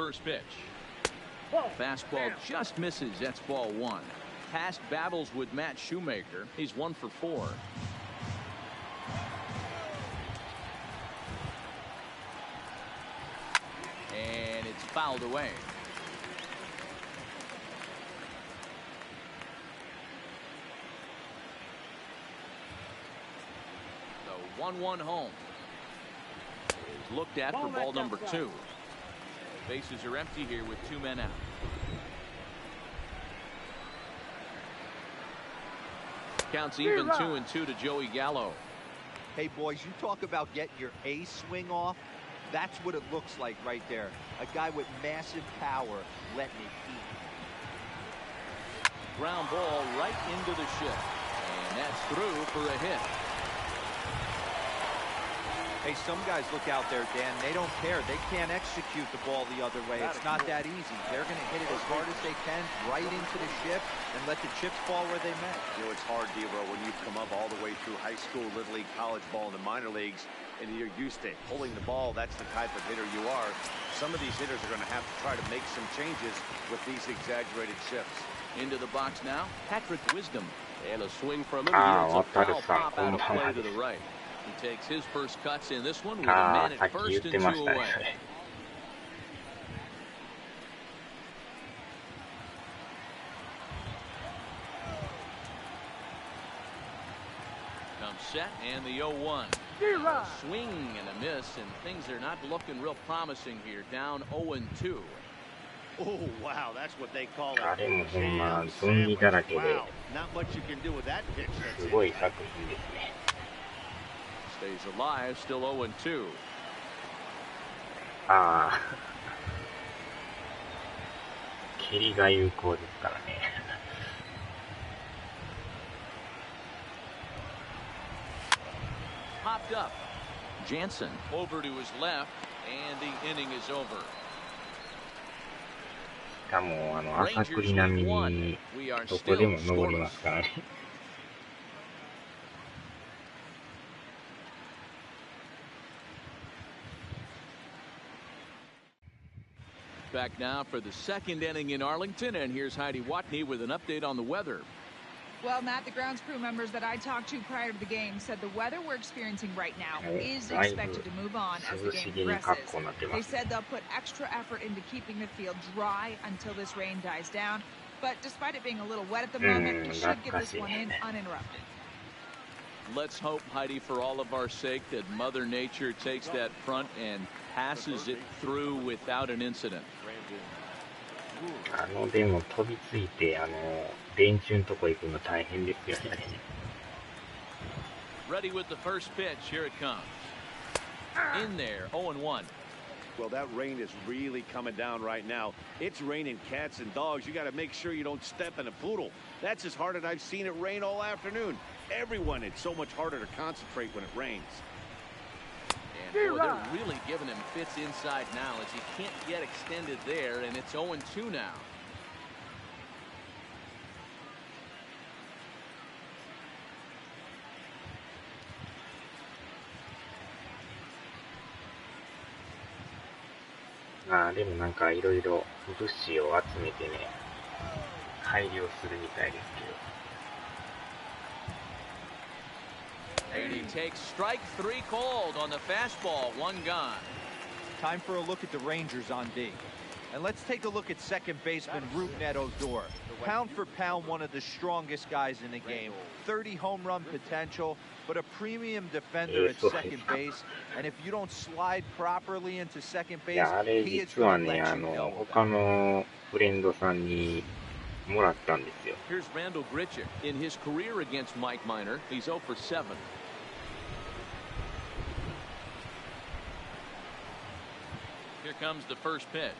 first pitch. Fastball just misses. That's ball one. Past battles with Matt Shoemaker. He's 1 for 4. And it's fouled away. The 1-1 home is looked at for ball number 2. Bases are empty here with 2 men out. Counts even 2-2 to Joey Gallo. Hey boys, you talk about getting your A swing off. That's what it looks like right there. A guy with massive power letting it eat. Ground ball right into the shift. And that's through for a hit. Hey, some guys look out there, Dan. They don't care. They can't execute the ball the other way. It's not that easy. They're going to hit it as hard as they can right into the shift and let the chips fall where they may. You know, it's hard, Devo, when you've come up all the way through high school, little league, college ball, and the minor leagues, and you're used to pulling the ball. That's the type of hitter you are. Some of these hitters are going to have to try to make some changes with these exaggerated shifts. Into the box now, Patrick Wisdom. And a swing from him. It's a foul pop out of play to the right. He takes his first cuts in this one with a man at first and 2 away. Comes set and the 0-1. Swing and a miss, and things are not looking real promising here. Down 0-2. Oh, wow, that's what they call it. あれもほんまゾンビだらけで Wow, not much you can do with that pitch. すごい作品ですね。 Stays alive, still 0-2. ああ。蹴りが有効ですからね。Popped up. Jansen over to his left, and the inning is over. しかも朝栗並みにどこでも登りますからね。Back now for the second inning in Arlington, and here's Heidi Watney with an update on the weather. Well, Matt, the grounds crew members that I talked to prior to the game said the weather we're experiencing right now is expected to move on as the game progresses. They said they'll put extra effort into keeping the field dry until this rain dies down. But despite it being a little wet at the moment, we should get this one in uninterrupted. Let's hope, Heidi, for all of our sake, that Mother Nature takes that front and passes it through without an incident. でも飛びついて電柱のとこ行くの大変ですよね。Ready with the first pitch. Here it comes. In there, 0-1. Well, that rain is really coming down right now. It's raining cats and dogs. You got to make sure you don't step in a poodle. That's as hard as I've seen it rain all afternoon. Everyone, it's so much harder to concentrate when it rains. And boy, they're really giving him fits inside now as he can't get extended there, and it's 0-2 now. Ah, でもなんかいろいろ物資を集めてね、改良するみたいですけど。And he takes strike 3 called on the fastball. 1 gone. Time for a look at the Rangers on D. And let's take a look at second baseman Rougned Odor. Pound for pound, one of the strongest guys in the game. 30 home run potential, but a premium defender at second base. And if you don't slide properly into second base, he is going to let you know. 他のフレンドさんにもらったんですよ。 Here's Randall Grichuk. In his career against Mike Minor, he's 0 for 7. Here comes the first pitch.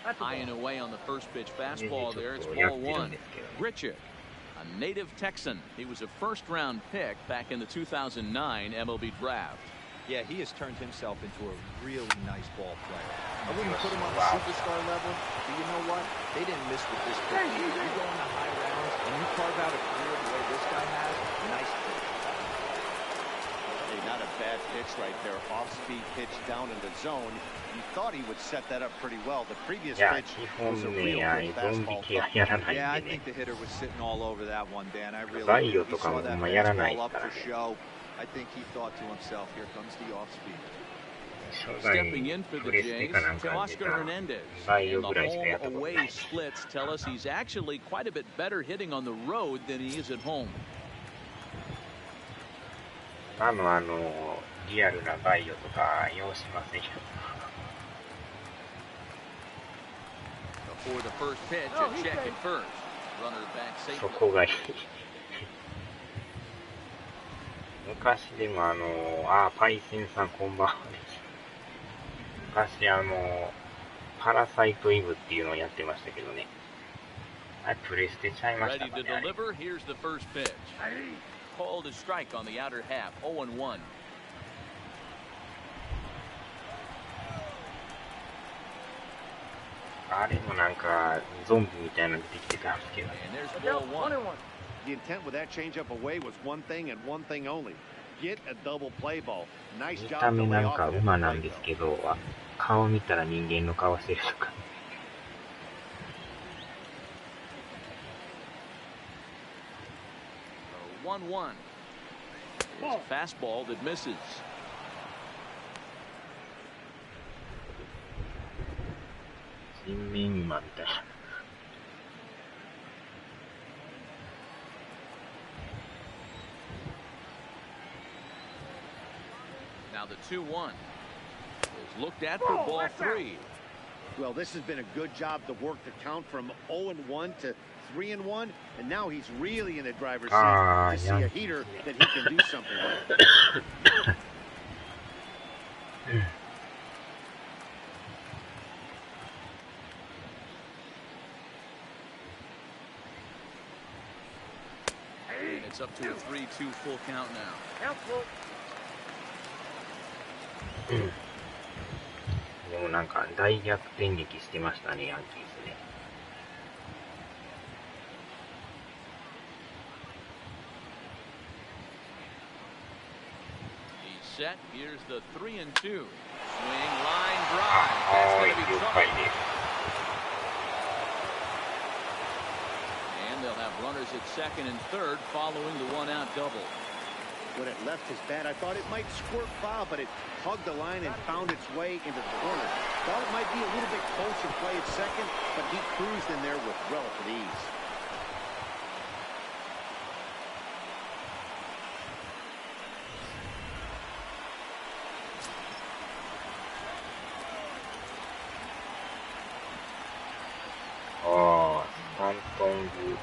High and away on the first pitch fastball there. It's ball 1. Grichuk, a native Texan. He was a first-round pick back in the 2009 MLB draft. Yeah, he has turned himself into a really nice ball player. I wouldn't put him on the superstar level, but you know what? They didn't miss with this pitch. You go in the high rounds and you carve out a career the way this guy has. Nice pitch. Hey, not a bad pitch right there. Off-speed pitch down in the zone. You thought he would set that up pretty well. The previous pitch was a real good fastball. Yeah, I think the hitter was sitting all over that one, Dan. I really do. He saw that fastball up for show. I think he thought to himself, here comes the off-speed. Stepping in for the Jays, Teoscar Hernandez. And the home-away splits tell us he's actually quite a bit better hitting on the road than he is at home. リアルなバイオとか要しませんよ。Before the first pitch, a check at first. Runner back safely. そこがいい。昔でもパイセンさんこんばんはです。昔パラサイトイブっていうのをやってましたけどね。あれプレステちゃいましたかね。Ready to deliver. Here's the first pitch. Called a strike on the outer half. 0-1. あれもなんかゾンビみたいなの出てきてたんですけど。And there's ball 1. The intent with that changeup away was one thing and one thing only. Get a double play ball. Nice 見 job た目 to な lay ん off か of 馬 that なん play です though. けど、顔見たら人間の顔してるとか。1-1. It's a fastball that misses. Now the 2-1 is looked at for ball 3. Well, this has been a good job to work the count from 0-1 to 3-1, and now he's really in the driver's seat to see a heater that he can do something with. And it's up to a 3-2 full count now. でもなんか大逆転劇してましたね、ヤンキースね。He's set. Here's the 3-2. Swing, line drive. That's going to be trouble. And they'll have runners at second and third following the one-out double. When it left his bat, I thought it might squirt foul, but it hugged the line and found its way into the corner. Thought it might be a little bit closer play at second, but he cruised in there with relative ease. Stanton,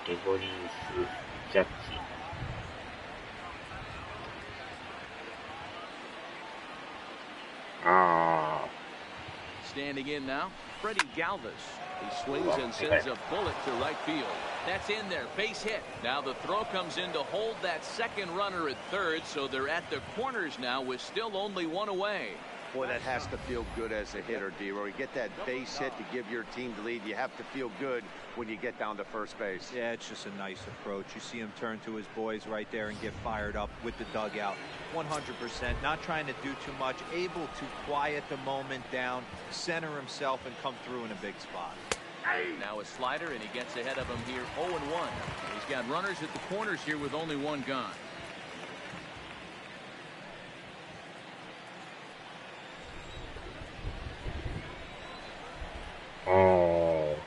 Gregory, Judge. Standing in now, Freddie Galvis. He swings and sends a bullet to right field. That's in there, base hit. Now the throw comes in to hold that second runner at third, so they're at the corners now with still only one away. Boy, that has to feel good as a hitter, D-Roy. You get that base hit to give your team the lead. You have to feel good when you get down to first base. Yeah, it's just a nice approach. You see him turn to his boys right there and get fired up with the dugout. 100%, not trying to do too much, able to quiet the moment down, center himself, and come through in a big spot. Now a slider, and he gets ahead of him here 0-1. He's got runners at the corners here with only one gone. Oh.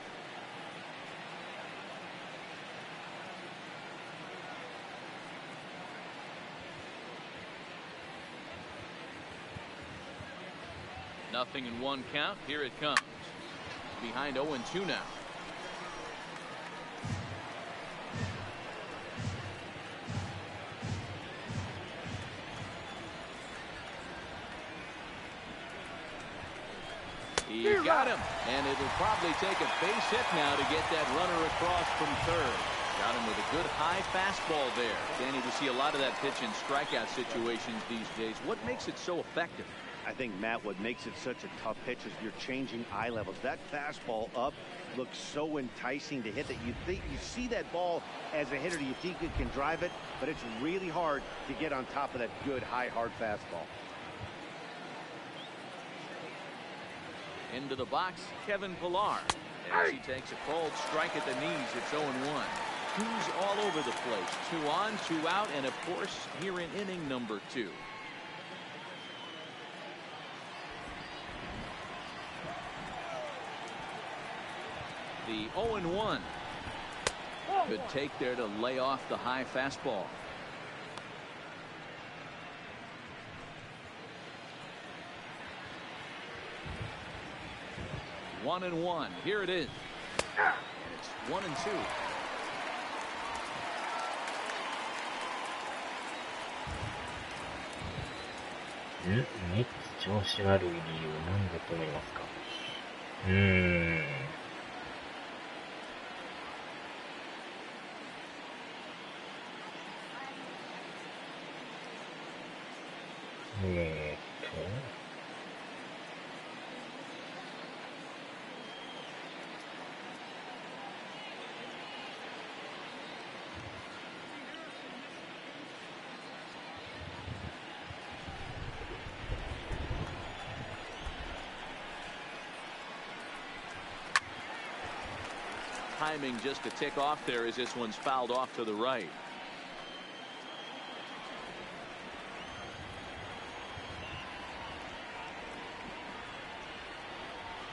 Nothing in one count. Here it comes. Behind 0-2 now. He got him, and it'll probably take a base hit now to get that runner across from third. Got him with a good high fastball there. Danny, we see a lot of that pitch in strikeout situations these days. What makes it so effective? I think, Matt, what makes it such a tough pitch is you're changing eye levels. That fastball up looks so enticing to hit that you think you see that ball as a hitter, you think you can drive it, but it's really hard to get on top of that good high hard fastball. Into the box, Kevin Pillar. As he takes a cold strike at the knees, it's 0-1. Who's all over the place? 2 on, 2 out, and of course, here in inning number 2. The 0-1. Good take there to lay off the high fastball. One and one. Here it is. And it's 1-2.メッツ調子悪い理由何だと思いますか？Timing just to tick off there as this one's fouled off to the right.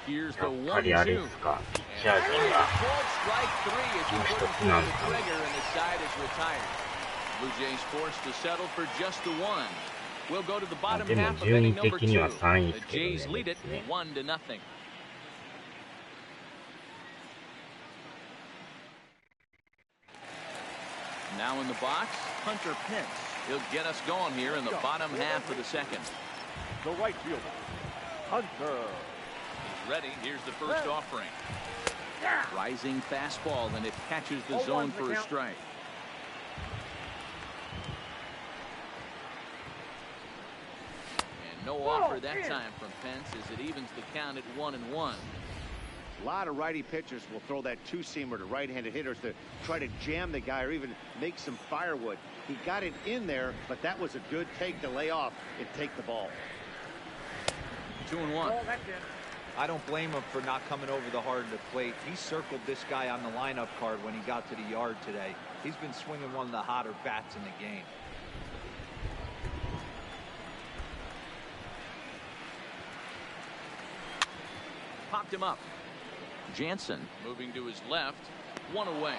Here's the 1-2. And strike 3 as you put him through the trigger and the side is retired. Blue Jays forced to settle for just the 1. We'll go to the bottom half of inning number 2. The Jays lead it 1-0. Now in the box, Hunter Pence. He'll get us going here in the bottom half of the second. The right fielder, Hunter. He's ready. Here's the first offering. Rising fastball, and it catches the zone for a strike. And no offer that time from Pence as it evens the count at 1-1. A lot of righty pitchers will throw that two-seamer to right-handed hitters to try to jam the guy or even make some firewood. He got it in there, but that was a good take to lay off and take the ball. 2-1. I don't blame him for not coming over the hard of the plate. He circled this guy on the lineup card when he got to the yard today. He's been swinging one of the hotter bats in the game. Popped him up. Jansen moving to his left. 1 away.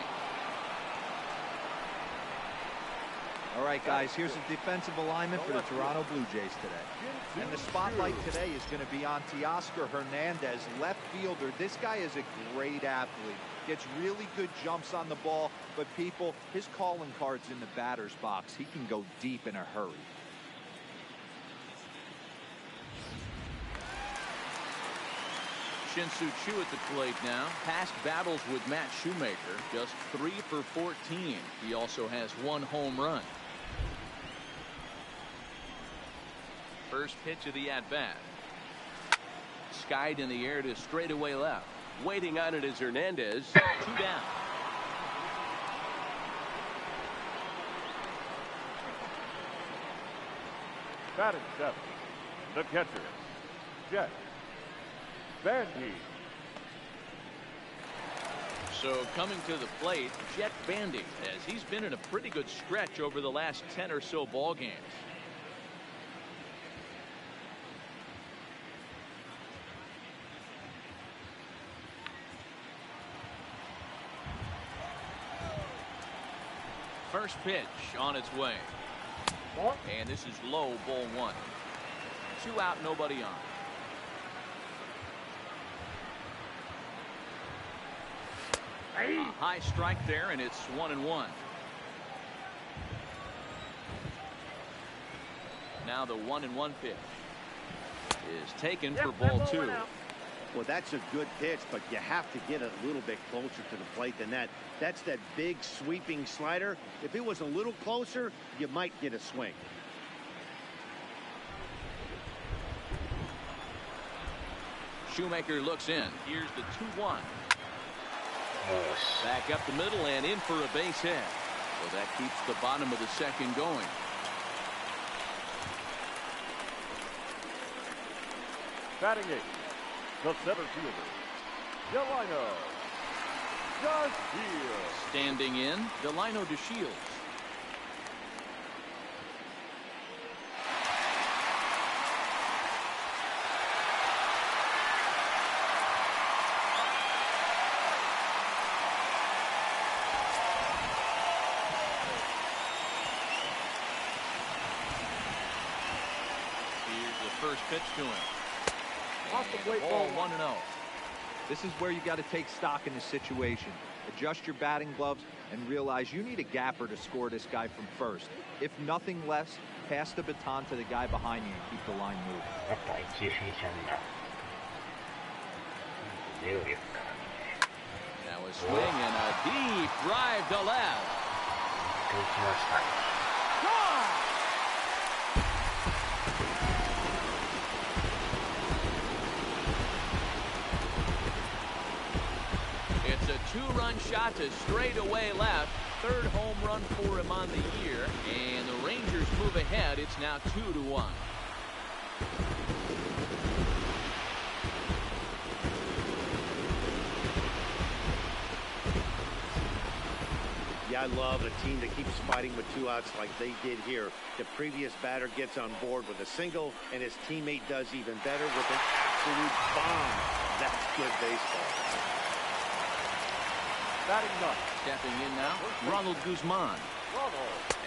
All right, guys, here's a defensive alignment for the Toronto Blue Jays today. And the spotlight today is going to be on Teoscar Hernandez, left fielder. This guy is a great athlete. Gets really good jumps on the ball, but people, his calling card's in the batter's box. He can go deep in a hurry. Shin-Soo Choo at the plate now. Past battles with Matt Shoemaker, just 3 for 14. He also has 1 home run. First pitch of the at-bat. Skied in the air to straightaway left. Waiting on it is Hernandez. 2 down. Batting 7. The catcher is Jet Bandy. So coming to the plate, Jet Bandy, as he's been in a pretty good stretch over the last 10 or so ball games. First pitch on its way. And this is low, ball 1. 2 out, nobody on. A high strike there, and it's 1-1. Now the 1-1 pitch is taken for ball 2. Well, that's a good pitch, but you have to get a little bit closer to the plate than that. That's that big sweeping slider. If it was a little closer, you might get a swing. Shoemaker looks in. Here's the 2-1. Back up the middle and in for a base hit. So that keeps the bottom of the second going. Batting 8, the center fielder, Delino DeShields. Standing in, Delino DeShields. Here's the first pitch to him. Off the plate, ball 1-0. This is where you got to take stock in the situation. Adjust your batting gloves and realize you need a gapper to score this guy from first. If nothing less, pass the baton to the guy behind you and keep the line moving. Now a swing and a deep drive to left. It's a two-run shot to straightaway left. Third home run for him on the year. And the Rangers move ahead. It's now 2-1. Yeah, I love a team that keeps fighting with 2 outs like they did here. The previous batter gets on board with a single, and his teammate does even better with an absolute bomb. That's good baseball. Batting 9. Stepping in now, Ronald Guzman.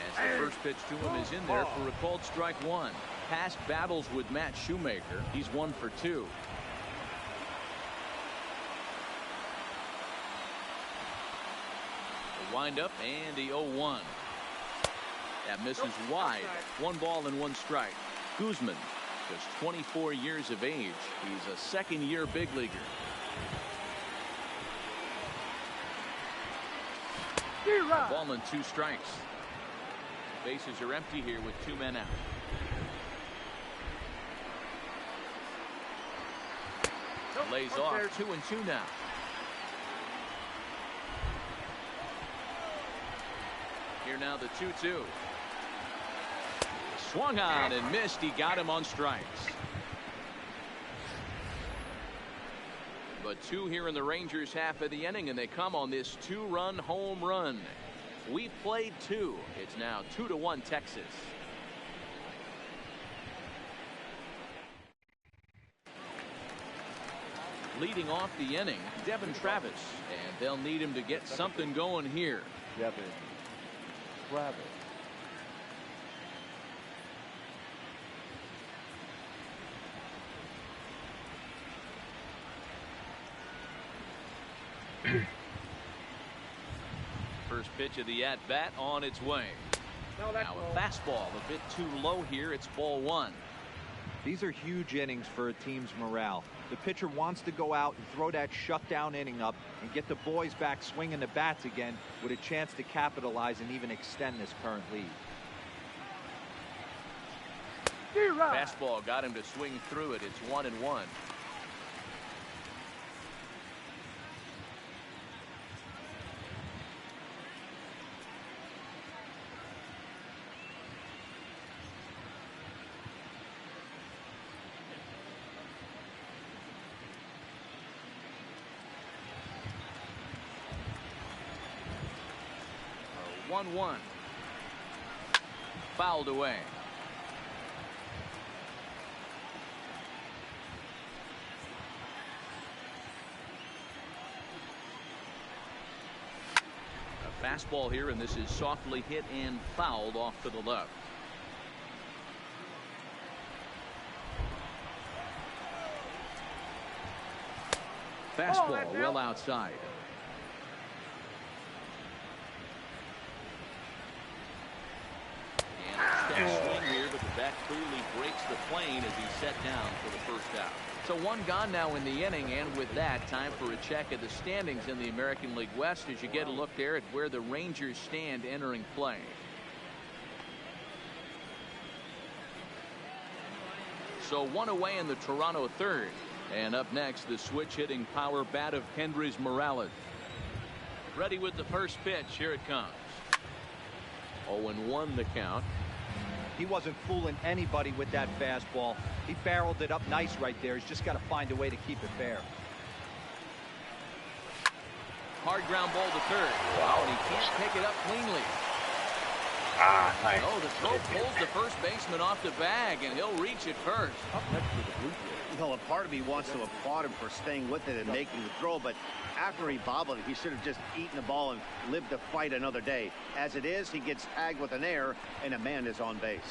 As the first pitch to him is in there for a called strike 1. Past battles with Matt Shoemaker, he's 1 for 2. Wind up and the 0-1. That misses wide. 1 ball and 1 strike. Guzman, just 24 years of age. He's a second-year big leaguer. A ball and 2 strikes. Bases are empty here with 2 men out. Lays off 2-2 now. Here now the 2-2. Swung on and missed. He got him on strikes. But 2 here in the Rangers half of the inning, and they come on this 2-run home run. We played 2. It's now 2-1 Texas. Leading off the inning, Devin Travis, and they'll need him to get something going here. Devin Travis. First pitch of the at-bat on its way. Now a fastball a bit too low here. It's ball 1. These are huge innings for a team's morale. The pitcher wants to go out and throw that shutdown inning up and get the boys back swinging the bats again with a chance to capitalize and even extend this current lead. Fastball got him to swing through it. It's 1-1. A 1-1. Fouled away. A fastball here, and this is softly hit and fouled off to the left. Fastball well outside. And a swing here, but the bat clearly breaks the plane as he's set down for the first out. So 1 gone now in the inning, and with that, time for a check of the standings in the American League West as you get a look there at where the Rangers stand entering play. So 1 away in the Toronto third. And up next, the switch-hitting power bat of Kendrys Morales. Ready with the first pitch. Here it comes. 0-1 the count. He wasn't fooling anybody with that fastball. He barreled it up nice right there. He's just got to find a way to keep it fair. Hard ground ball to third. Wow, and he can't pick it up cleanly. Nice. Oh, the throw pulls the first baseman off the bag, and he'll reach it first. Up next to the Blue Jays. Well, a part of me wants to applaud him for staying with it and making the throw, but after he bobbled it, he should have just eaten the ball and lived to fight another day. As it is, he gets tagged with an error, and a man is on base.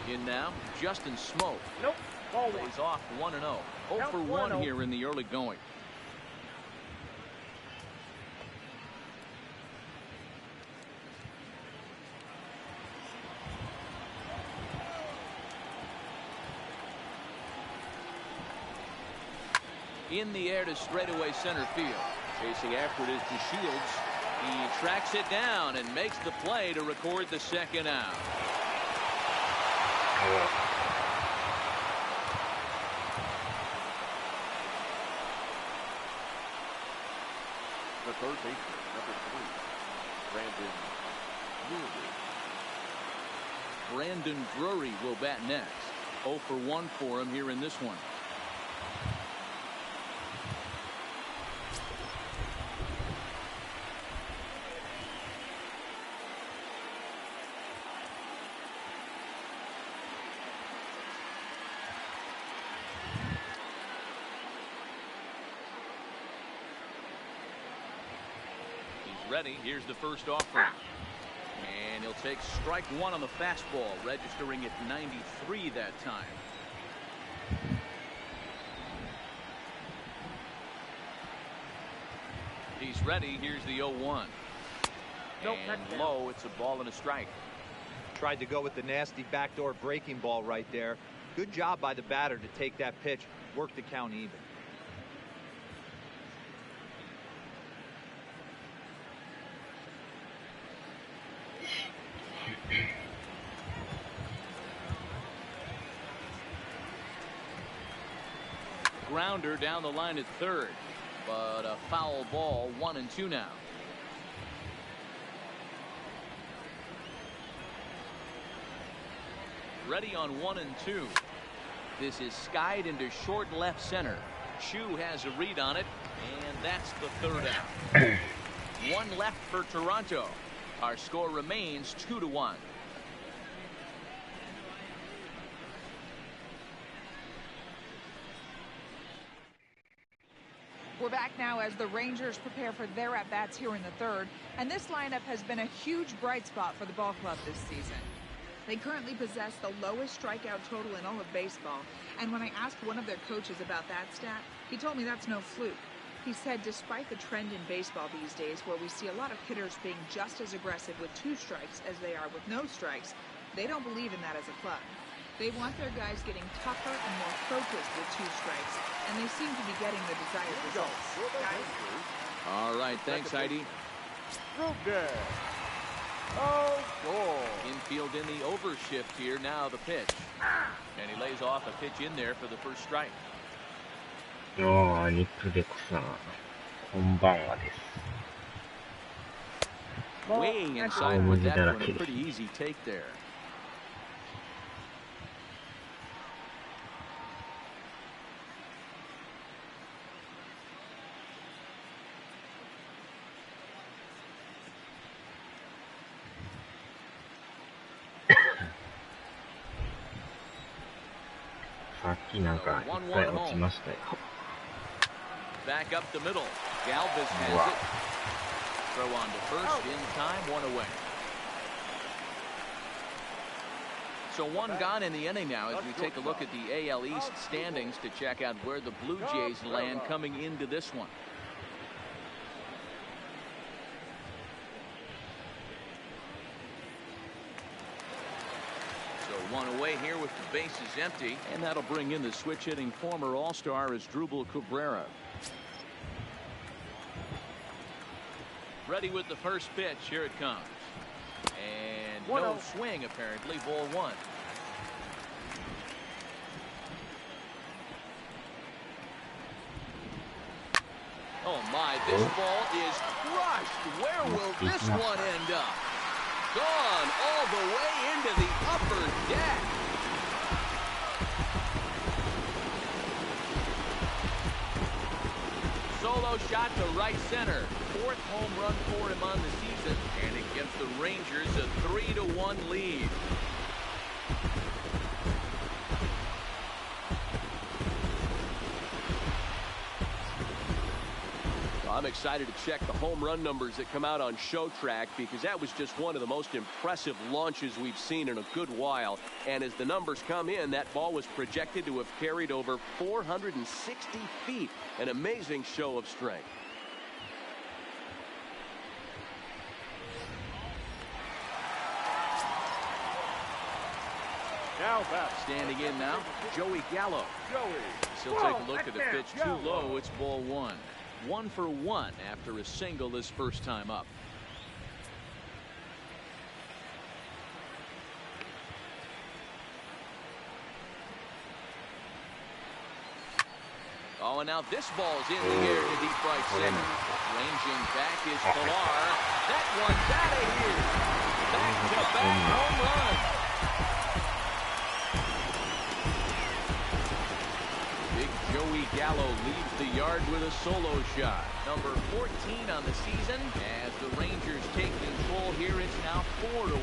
In now, Justin Smoke. Nope. Ball one. Lays off 1-0. 0 for 1 here in the early going. In the air to straightaway center field. Chasing after it is DeShields. He tracks it down and makes the play to record the second out. The third baseman, number 3, Brandon Drury will bat next. 0 for 1 for him here in this one. Ready. Here's the first offer. And he'll take strike one on the fastball, registering at 93 that time. He's ready. Here's the 0-1. And low. It's a ball and a strike. Tried to go with the nasty backdoor breaking ball right there. Good job by the batter to take that pitch, work the count even. Grounder down the line at third, but a foul ball. 1-2 now. Ready on 1-2. This is skied into short left center. Chu has a read on it, and that's the third out. One left for Toronto. Our score remains 2-1. We're back now as the Rangers prepare for their at-bats here in the third, and this lineup has been a huge bright spot for the ball club this season. They currently possess the lowest strikeout total in all of baseball, and when I asked one of their coaches about that stat, he told me that's no fluke. He said despite the trend in baseball these days where we see a lot of hitters being just as aggressive with 2 strikes as they are with no strikes, they don't believe in that as a club. They want their guys getting tougher and more focused with 2 strikes, and they seem to be getting the desired results. All right, thanks, Heidi. Oh, goal. Infield in the overshift here. Now the pitch. And he lays off a pitch in there for the first strike. Oh, ニックベックさん、こんばんはです。 Way inside with that one. A pretty easy take there. Back up the middle. Galvis has it. Throw on to first in time, 1 away. So 1 gone in the inning now as we take a look at the AL East standings to check out where the Blue Jays land coming into this one. So 1 away here with the bases empty, and that'll bring in the switch hitting former All-Star Asdrubal Cabrera. Ready with the first pitch. Here it comes. And no swing, apparently. Ball one. Oh, my. This ball is crushed. Where will this one end up? Gone all the way into the upper deck. Solo shot to right center. 4th home run for him on the season, and it gives the Rangers a 3-1 lead. I'm excited to check the home run numbers that come out on ShowTrack, because that was just one of the most impressive launches we've seen in a good while. And as the numbers come in, that ball was projected to have carried over 460 feet. An amazing show of strength. Now back. Standing in now, Joey Gallo. He'll take a look at the pitch too low. It's ball one. 1 for 1 after a single his first time up. Oh, and now this ball's in the air to deep right center. Ranging back is Pilar. That one's out of here. Back-to-back home run. Joey Gallo leads the yard with a solo shot. Number 14 on the season. As the Rangers take control here, it's now 4-1.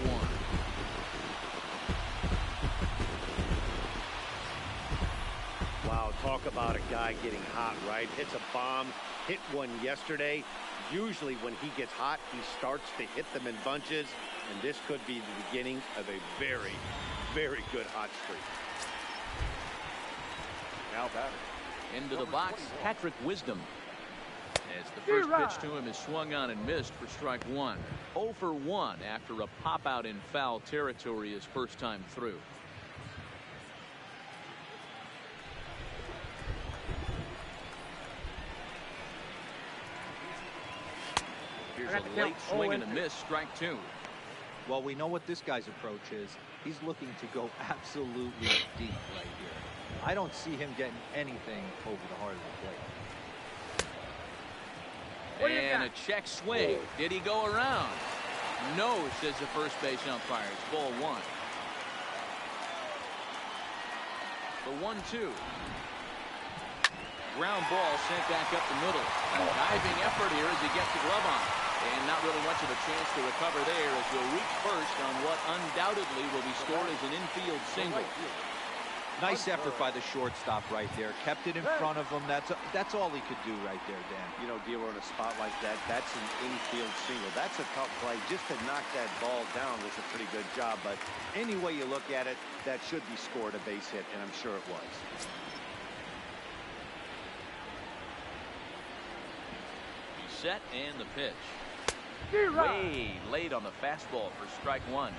Wow, talk about a guy getting hot, right? Hits a bomb, hit one yesterday. Usually when he gets hot, he starts to hit them in bunches, and this could be the beginning of a very, very good hot streak. Now batter. Into the box, Patrick Wisdom. As the first pitch to him is swung on and missed for strike one. 0 for 1 after a pop out in foul territory his first time through. Here's a late swing and a miss, strike two. Well, we know what this guy's approach is. He's looking to go absolutely deep right here. I don't see him getting anything over the heart of the plate. And a check swing. Did he go around? No, says the first base umpire. It's ball one. The 1-2. Ground ball sent back up the middle. A diving effort here as he gets the glove on. And not really much of a chance to recover there as he'll reach first on what undoubtedly will be scored as an infield single. Nice effort by the shortstop right there. Kept it in front of him. That's all he could do right there, Dan. You know, Dealer, in a spot like that, that's an infield single. That's a tough play. Just to knock that ball down was a pretty good job. But any way you look at it, that should be scored a base hit, and I'm sure it was. Set and the pitch. Way late on the fastball for strike one.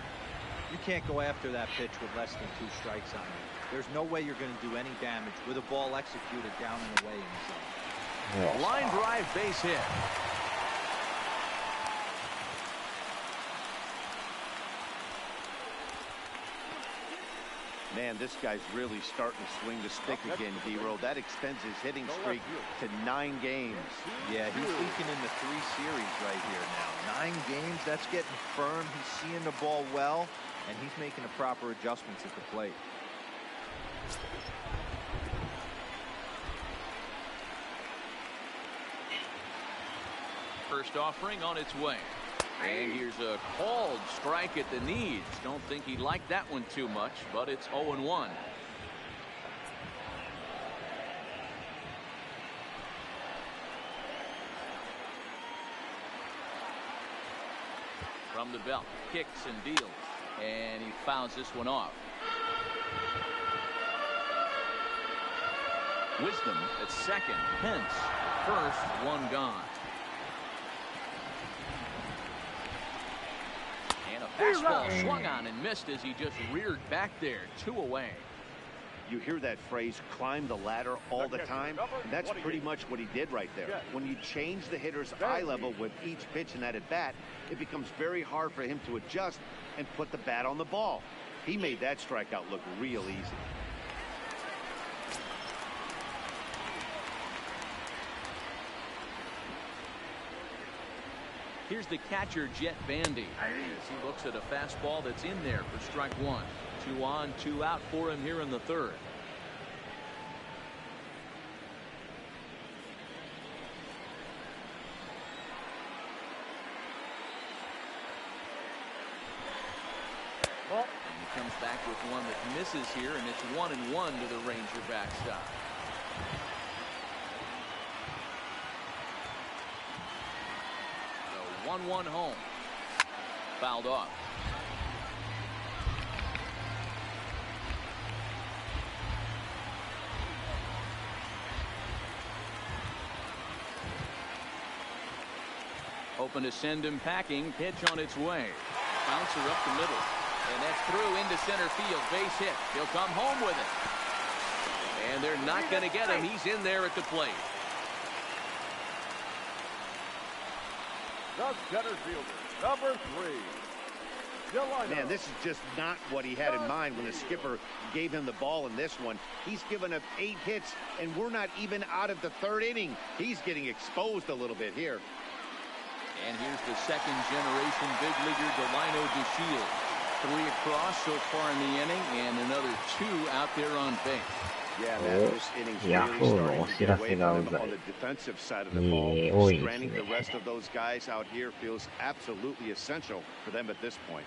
You can't go after that pitch with less than 2 strikes on it. There's no way you're going to do any damage with a ball executed down and away in the zone. Line drive base hit. Man, this guy's really starting to swing the stick again, D-Roll. That extends his hitting streak to 9 games. Yeah, he's leaking into 3 series right here now. 9 games, that's getting firm. He's seeing the ball well, and he's making the proper adjustments at the plate. First offering on its way. And here's a called strike at the knees. Don't think he liked that one too much, but it's 0-1. From the belt, kicks and deals, and he fouls this one off. Wisdom at second, Pence first, one gone. And a fastball swung on and missed as he just reared back there, 2 away. You hear that phrase, climb the ladder all the time, and that's pretty much what he did right there. When you change the hitter's eye level with each pitch in that at-bat, it becomes very hard for him to adjust and put the bat on the ball. He made that strikeout look real easy. Here's the catcher, Jet Bandy, as he looks at a fastball that's in there for strike one. 2 on, 2 out for him here in the third. And he comes back with one that misses here, and it's 1-1 to the Ranger backstop. The 1-1 home. Fouled off. Open to send him packing. Pitch on its way. Bouncer up the middle. And that's through into center field. Base hit. He'll come home with it. And they're not going to get him. He's in there at the plate. The center fielder, number 3. Man, this is just not what he had in mind when the skipper gave him the ball in this one. He's given up 8 hits, and we're not even out of the 3rd inning. He's getting exposed a little bit here. And here's the second-generation big leaguer, Delino DeShields. 3 across so far in the inning, and another 2 out there on base. Yeah, man, this inning's really starting to get away from him on the defensive side of the ball. Stranding the rest of those guys out here feels absolutely essential for them at this point.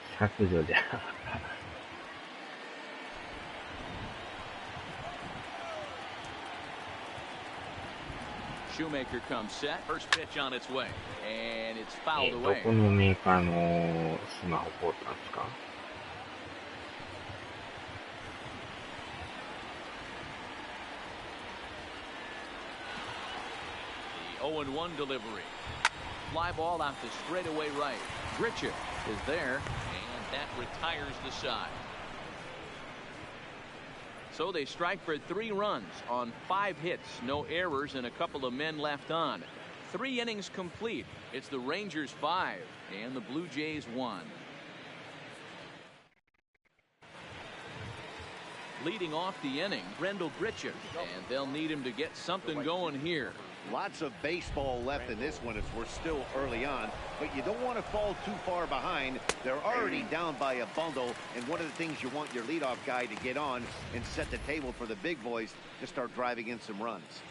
Shoemaker comes set. First pitch on its way. And it's fouled away. どこのメーカーのスマホ買ったんですか? The 0-1 delivery. Fly ball out to straightaway right. Grichuk is there, and that retires the side. So they strike for 3 runs on 5 hits, no errors, and a couple of men left on. 3 innings complete. It's the Rangers 5 and the Blue Jays 1. Leading off the inning, Grendel Grichuk, and they'll need him to get something going here. Lots of baseball left in this one as we're still early on, but you don't want to fall too far behind. They're already down by a bundle, and one of the things you want your leadoff guy to get on and set the table for the big boys to start driving in some runs.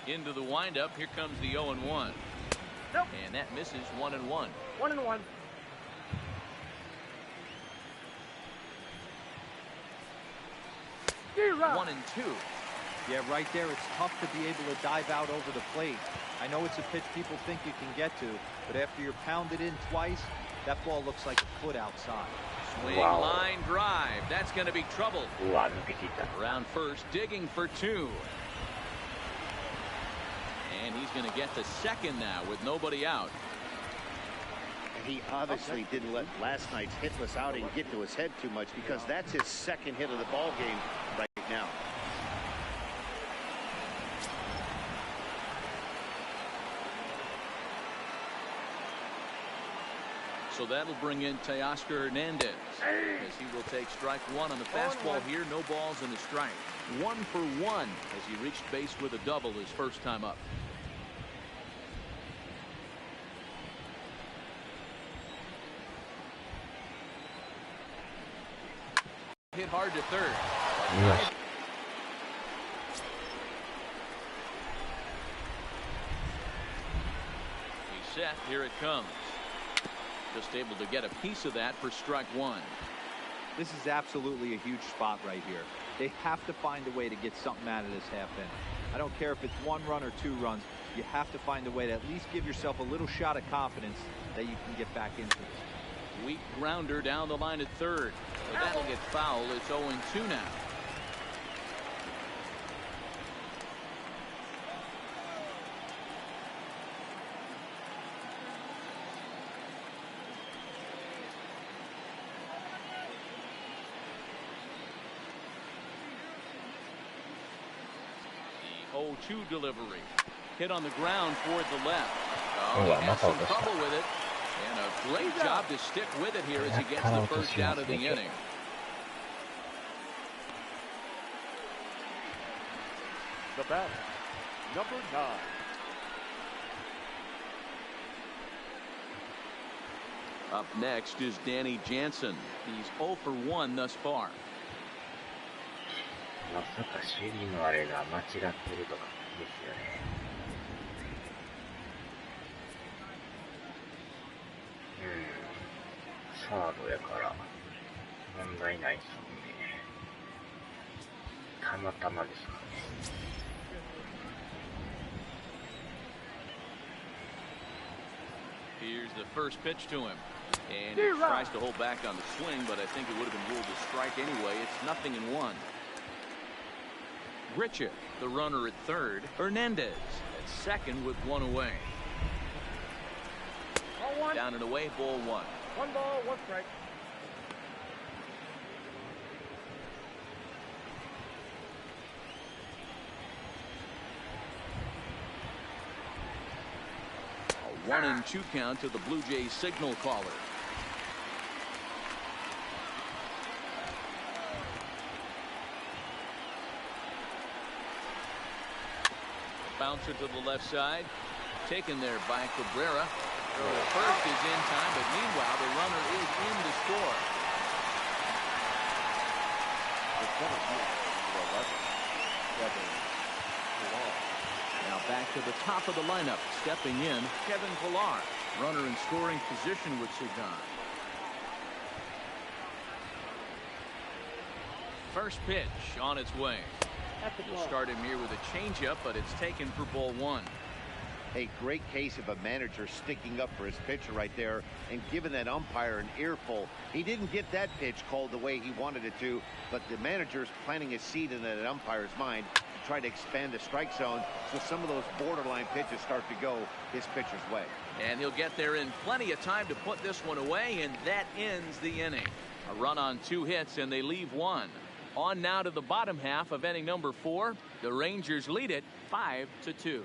Into the windup, here comes the 0-1. Nope. And that misses 1-1. 1-1. Zero. 1-2. Yeah, right there, it's tough to be able to dive out over the plate. I know it's a pitch people think you can get to, but after you're pounded in twice, that ball looks like a foot outside. Swing, line drive. That's going to be trouble. Around first, digging for 2. And he's going to get to second now with nobody out. And he obviously didn't let last night's hitless outing get to his head too much, because that's his second hit of the ball game right now. So that'll bring in Teoscar Hernandez, as he will take strike 1 on the fastball here. No balls and a strike. 1 for 1 as he reached base with a double his first time up. Hit hard to third. Yes. He's set. Here it comes. Just able to get a piece of that for strike 1. This is absolutely a huge spot right here. They have to find a way to get something out of this half inning. I don't care if it's 1 run or 2 runs. You have to find a way to at least give yourself a little shot of confidence that you can get back into this. Weak grounder down the line at third. But that'll get fouled. It's 0-2 now. 0-2 delivery. Hit on the ground toward the left. Oh, he wow, has some that's trouble with it. And a great job to stick with it here as he gets the first out of the inning. The batter, number 9. Up next is Danny Jansen. He's 0 for 1 thus far. まさか守備のあれが間違ってるとかですよね。サードやから問題ないですもんね。たまたまですかね。Here's the first pitch to him. And he tries to hold back on the swing, but I think it would have been ruled a strike anyway. It's 0-1. Richard, the runner at third. Hernandez at second with one away. Down and away, ball 1. 1 ball, 1 strike. A 1-2 count to the Blue Jays signal caller. Bouncer to the left side. Taken there by Cabrera. First is in time, but meanwhile the runner is in to score. Now back to the top of the lineup. Stepping in, Kevin Pillar. Runner in scoring position with Sagan. First pitch on its way. We'll start him here with a changeup, but it's taken for ball 1. A great case of a manager sticking up for his pitcher right there and giving that umpire an earful. He didn't get that pitch called the way he wanted it to, but the manager's planting a seed in that umpire's mind to try to expand the strike zone so some of those borderline pitches start to go his pitcher's way. And he'll get there in plenty of time to put this one away, and that ends the inning. A run on 2 hits, and they leave 1. On now to the bottom half of inning number 4. The Rangers lead it 5-2.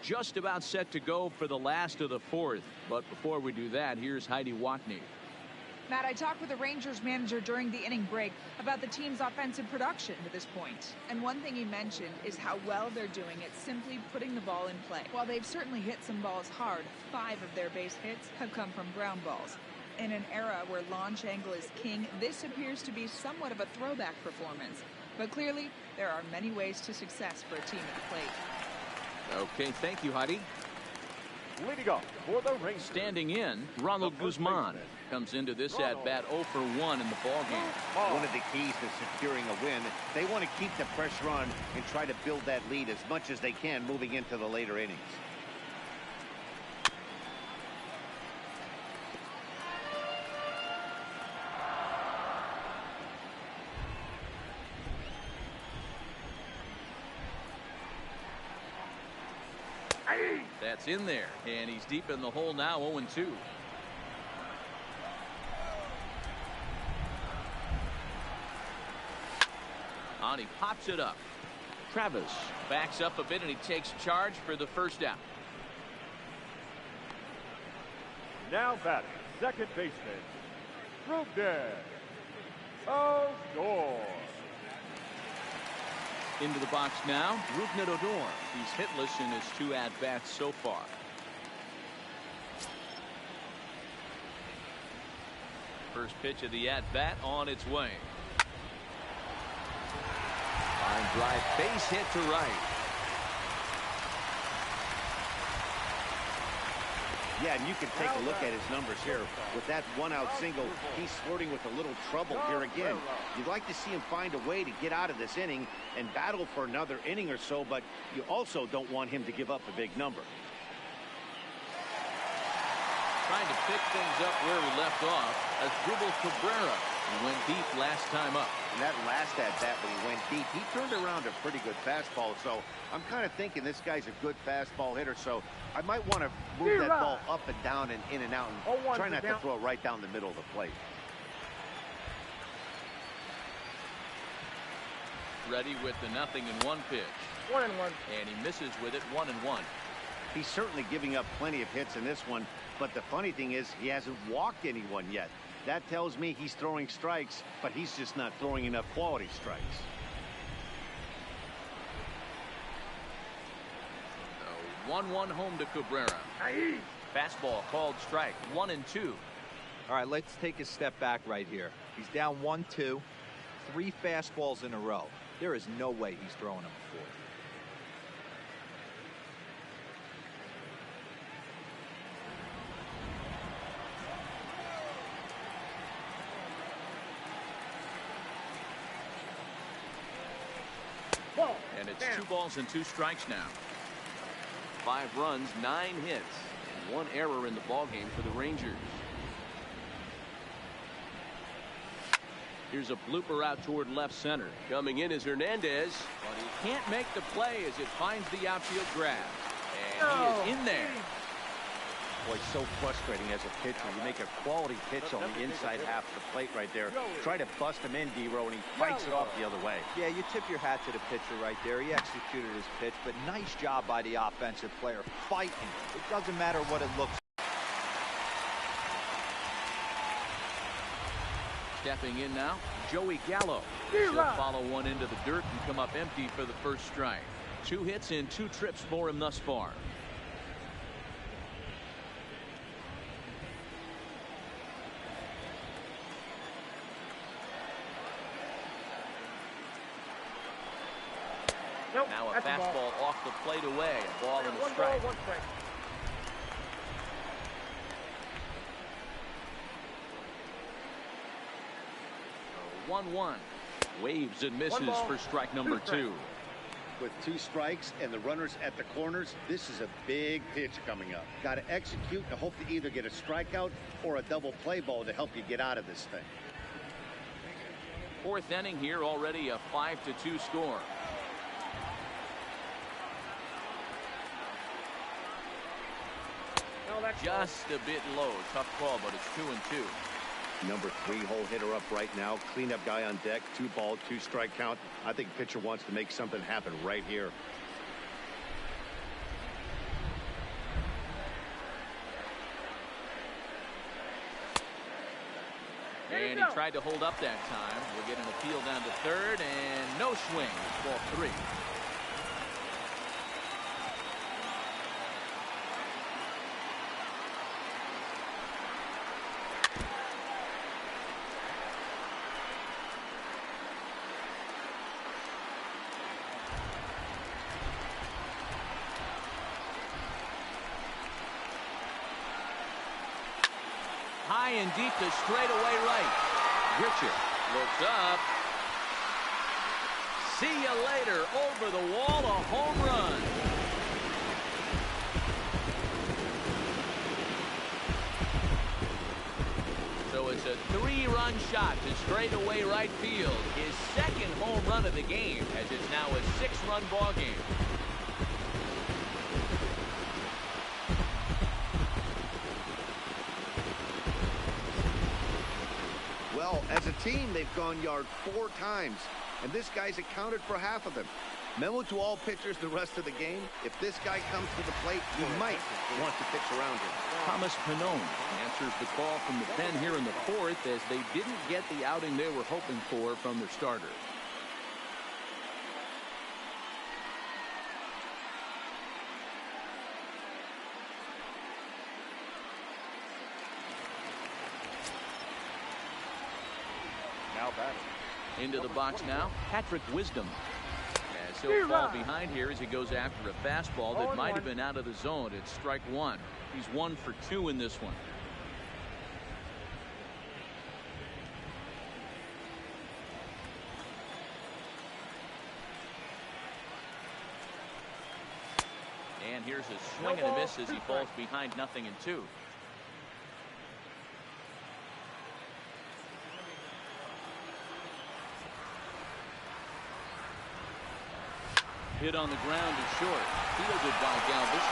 Just about set to go for the last of the 4th. But before we do that, here's Heidi Watney. Matt, I talked with the Rangers manager during the inning break about the team's offensive production to this point. And one thing he mentioned is how well they're doing at simply putting the ball in play. While they've certainly hit some balls hard, 5 of their base hits have come from ground balls. In an era where launch angle is king, this appears to be somewhat of a throwback performance. But clearly, there are many ways to success for a team at the plate. Okay, thank you, Heidi. Leading up for the Rangers. Standing in, Ronald Guzman comes into this at-bat 0 for 1 in the ballgame. One of the keys to securing a win, they want to keep the pressure on and try to build that lead as much as they can moving into the later innings. That's in there, and he's deep in the hole now, 0-2. On, he pops it up. Travis backs up a bit, and he takes charge for the first out. Now batting, second baseman, Brugden. Oh, score. Into the box now, Rougned Odor. He's hitless in his 2 at-bats so far. First pitch of the at-bat on its way. Line drive, base hit to right. Yeah, and you can take a look at his numbers here. With that 1-out single, he's flirting with a little trouble here again. You'd like to see him find a way to get out of this inning and battle for another inning or so, but you also don't want him to give up a big number. Trying to pick things up where we left off as Dribble Cabrera. He went deep last time up. And that last at-bat when he went deep, he turned around a pretty good fastball. So I'm kind of thinking this guy's a good fastball hitter. So I might want to move that ball up and down and in and out and try not to throw it right down the middle of the plate. ready with the 0-1 pitch. 1-1. And he misses with it, 1-1. He's certainly giving up plenty of hits in this one, but the funny thing is he hasn't walked anyone yet. That tells me he's throwing strikes, but he's just not throwing enough quality strikes. 1-1 home to Cabrera. Fastball called strike, 1-2. All right, let's take a step back right here. He's down 1-2, 3 fastballs in a row. There is no way he's throwing them before. And it's 2 balls and 2 strikes now. 5 runs, 9 hits, and 1 error in the ballgame for the Rangers. Here's a blooper out toward left center. Coming in is Hernandez, but he can't make the play as it finds the outfield grab. And he is in there. Boy, so frustrating as a pitcher. You make a quality pitch on the inside half of the plate right there. Try to bust him in, D-Row, and he fights it off the other way. Yeah, you tip your hat to the pitcher right there. He executed his pitch, but nice job by the offensive player fighting. It doesn't matter what it looks like. Stepping in now, Joey Gallo. He'll follow one into the dirt and come up empty for the first strike. 2 hits in 2 trips for him thus far. Now a fastball off the plate away. A ball and a strike. 1-1. Waves and misses for strike number 2. With 2 strikes and the runners at the corners, this is a big pitch coming up. Got to execute and hope to either get a strikeout or a double play ball to help you get out of this thing. 4th inning here, already a 5-2 score. Just a bit low. Tough call, but it's 2-2. Number 3 hole hitter up right now. Cleanup guy on deck. 2 ball, 2 strike count. I think the pitcher wants to make something happen right here. And he tried to hold up that time. We'll get an appeal down to 3rd, and no swing. Ball 3. High and deep to straightaway right. Richard looks up. See you later. Over the wall, a home run. So it's a 3-run shot to straightaway right field. His 2nd home run of the game, as it's now a 6-run ball game. Well, as a team, they've gone yard 4 times, and this guy's accounted for half of them. Memo to all pitchers the rest of the game: if this guy comes to the plate, you might want to pitch around him. Thomas Pannone answers the call from the pen here in the 4th, as they didn't get the outing they were hoping for from their starter. Now batting. Into the box now, Patrick Wisdom. As he'll fall behind here as he goes after a fastball that might have been out of the zone. It's strike 1. He's 1 for 2 in this one. And here's a swing and a miss as he falls behind 0-2. Hit on the ground is short. Fielded by Galvis.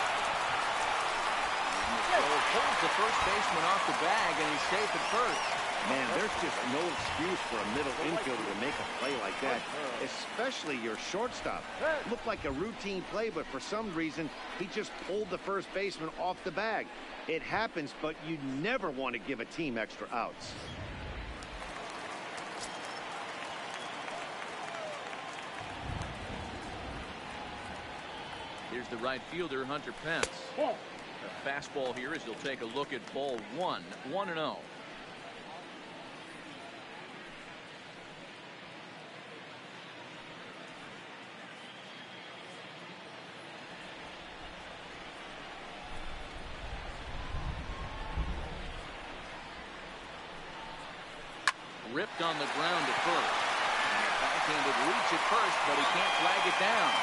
And the throw pulls the first baseman off the bag, and he's safe at first. Man, There's just no excuse for a middle infielder to make a play like that, especially your shortstop. Looked like a routine play, but for some reason, he just pulled the first baseman off the bag. It happens, but you never want to give a team extra outs. Here's the right fielder, Hunter Pence. A fastball here as he'll take a look at ball one. 1-0. Ripped on the ground to first. And a backhanded reach at first, but he can't flag it down.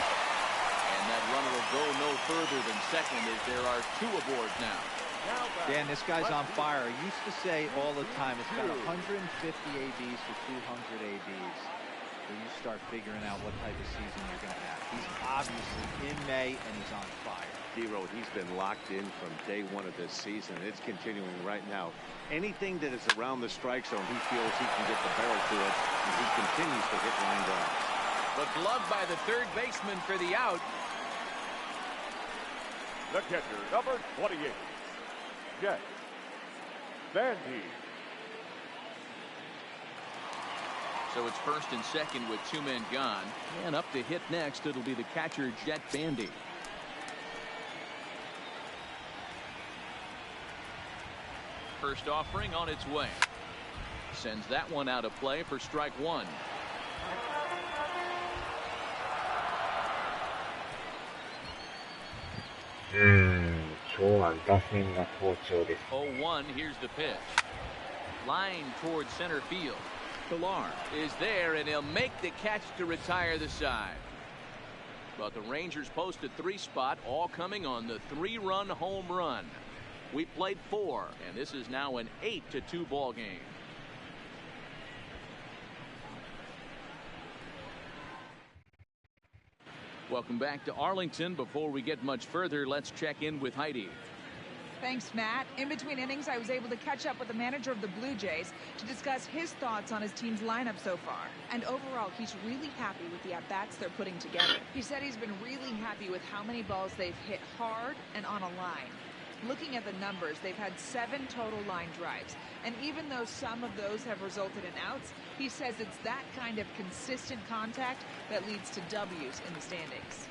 And that runner will go no further than second as there are two aboard now. Dan, this guy's on fire. I used to say all the time, it's got 150 ABs to 200 ABs. When you start figuring out what type of season you're going to have. He's obviously in May, and he's on fire. D-Road, he's been locked in from day one of this season. It's continuing right now. Anything that is around the strike zone, he feels he can get the barrel to it, and he continues to hit line drives. But gloved by the third baseman for the out. The catcher, number 28, Jet Bandy. So it's first and second with two men gone. And up to hit next, it'll be the catcher, Jet Bandy. First offering on its way. Sends that one out of play for strike one. Oh, 0-1, here's the pitch. Line towards center field. Pilar is there, and he'll make the catch to retire the side. But the Rangers posted 3 spot, all coming on the 3-run home run. We played 4, and this is now an 8-2 ball game. Welcome back to Arlington. Before we get much further, let's check in with Heidi. Thanks, Matt. In between innings, I was able to catch up with the manager of the Blue Jays to discuss his thoughts on his team's lineup so far. And overall, he's really happy with the at-bats they're putting together. He said he's been really happy with how many balls they've hit hard and on a line. Looking at the numbers, they've had 7 total line drives. And even though some of those have resulted in outs, he says it's that kind of consistent contact that leads to W's in the standings.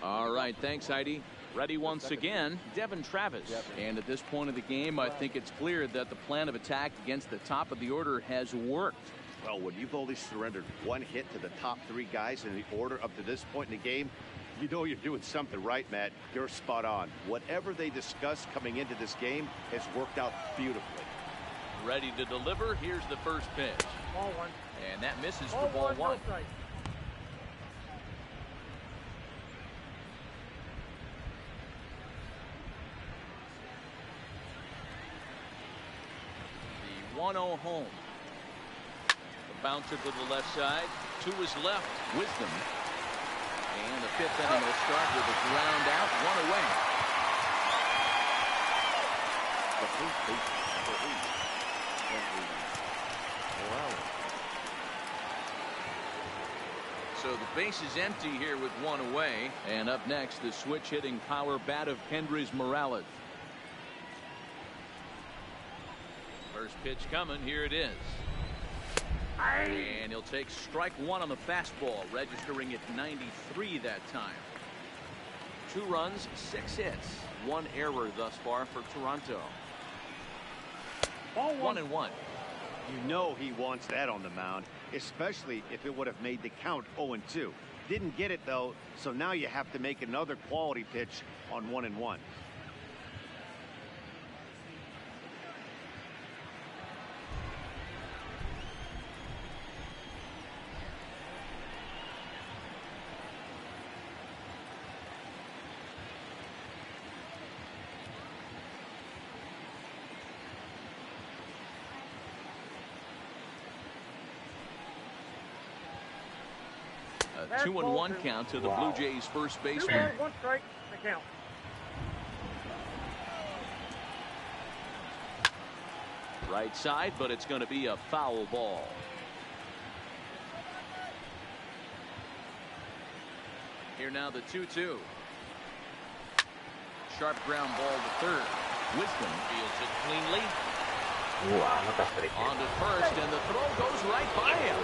All right, thanks, Heidi. Ready once again, Devin Travis. And at this point of the game, I think it's clear that the plan of attack against the top of the order has worked. Well, when you've only surrendered 1 hit to the top 3 guys in the order up to this point in the game, you know you're doing something right, Matt. You're spot on. Whatever they discussed coming into this game has worked out beautifully. Ready to deliver. Here's the first pitch. Ball 1. And that misses for ball 1. No strike. The 1-0 home. The bouncer to the left side. 2 is left. Wisdom. And the 5th inning will start with a ground out, 1 away. The first base for 8. So the base is empty here with 1 away. And up next, the switch hitting power bat of Kendrys Morales. First pitch coming. Here it is. And he'll take strike 1 on the fastball, registering at 93 that time. 2 runs, 6 hits, 1 error thus far for Toronto. Ball 1. 1-1. You know he wants that on the mound, especially if it would have made the count 0-2. Didn't get it, though, so now you have to make another quality pitch on 1-1. A 2-1 count to the Blue Jays first baseman. 2 balls, 1 strike, the count. Right side, but it's going to be a foul ball. Here now the 2-2. Sharp ground ball to third. Wisdom fields it cleanly. On to first, and the throw goes right by him.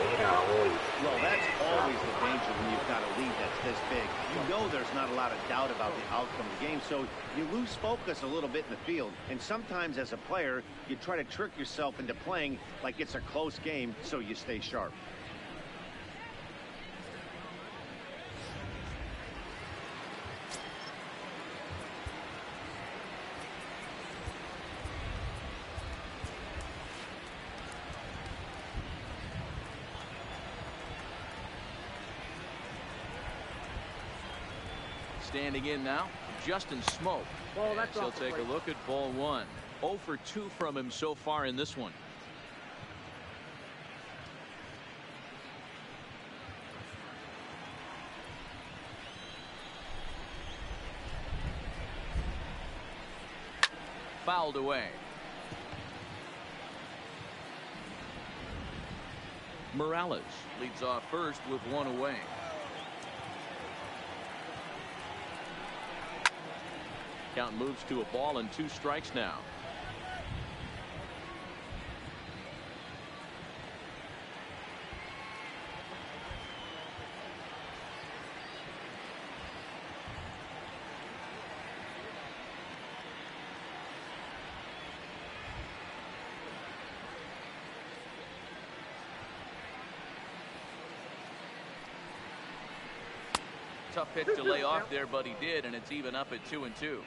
Well, that's always the danger when you've got a lead that's this big. You know there's not a lot of doubt about the outcome of the game, so you lose focus a little bit in the field. And sometimes as a player, you try to trick yourself into playing like it's a close game so you stay sharp. Standing in now, Justin Smoke. Well, that's he'll take a look at ball one. 0 for 2 from him so far in this one. Fouled away. Morales leads off first with one away. Count moves to a ball and 2 strikes now. Tough pitch to lay off there, but he did, and it's even up at 2-2.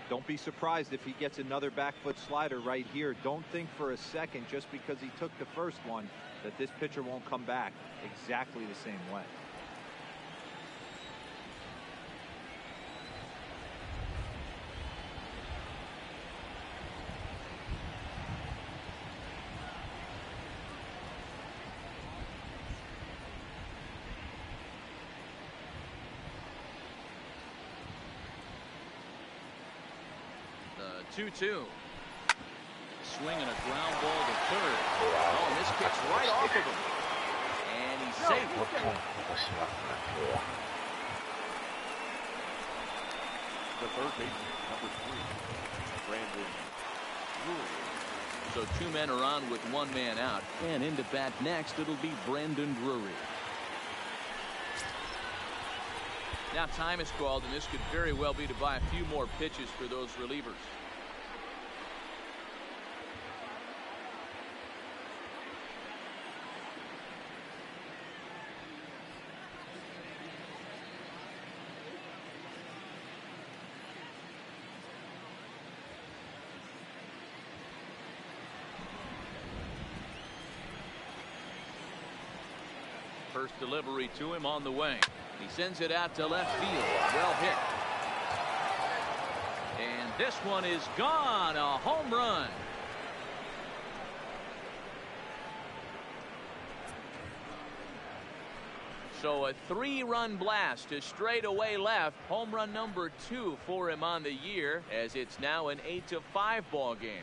Don't be surprised if he gets another back foot slider right here. Don't think for a second, just because he took the first one, that this pitcher won't come back exactly the same way. The 2-2. Swinging a ground ball to third. Oh, and this kicks right off of him. And he's safe. The third baseman, number 3, Brandon Drury. So 2 men are on with 1 man out. And into bat next, it'll be Brandon Drury. Now time is called, and this could very well be to buy a few more pitches for those relievers. First delivery to him on the way. He sends it out to left field. Well hit. And this one is gone. A home run. So a 3-run blast to straightaway left. Home run number 2 for him on the year, as it's now an 8-5 ball game.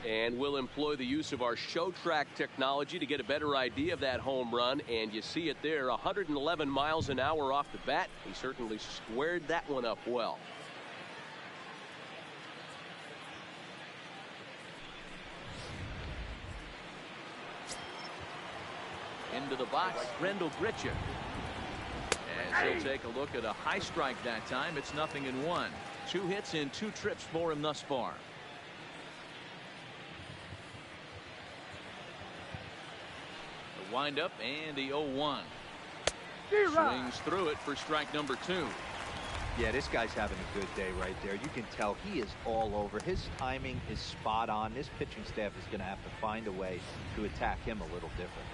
And we'll employ the use of our show track technology to get a better idea of that home run. And you see it there, 111 miles an hour off the bat. He certainly squared that one up well. Into the box, Rendell Grichuk. As he'll take a look at a high strike that time. It's 0-1. 2 hits in 2 trips for him thus far. Wind up and the 0-1. Swings through it for strike number 2. Yeah, this guy's having a good day right there. You can tell he is all over. His timing is spot on. This pitching staff is going to have to find a way to attack him a little different.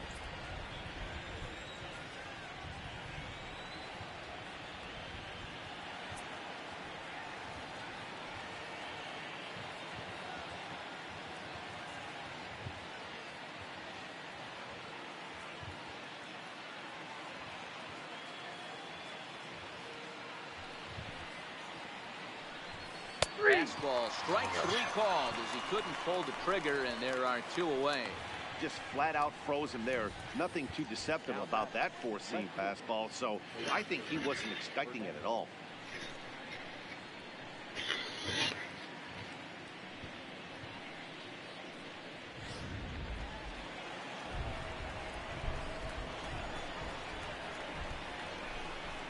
fastball. Strike 3 called as he couldn't pull the trigger, and there are 2 away. Just flat out froze him there. Nothing too deceptive about that 4-seam fastball, so I think he wasn't expecting it at all.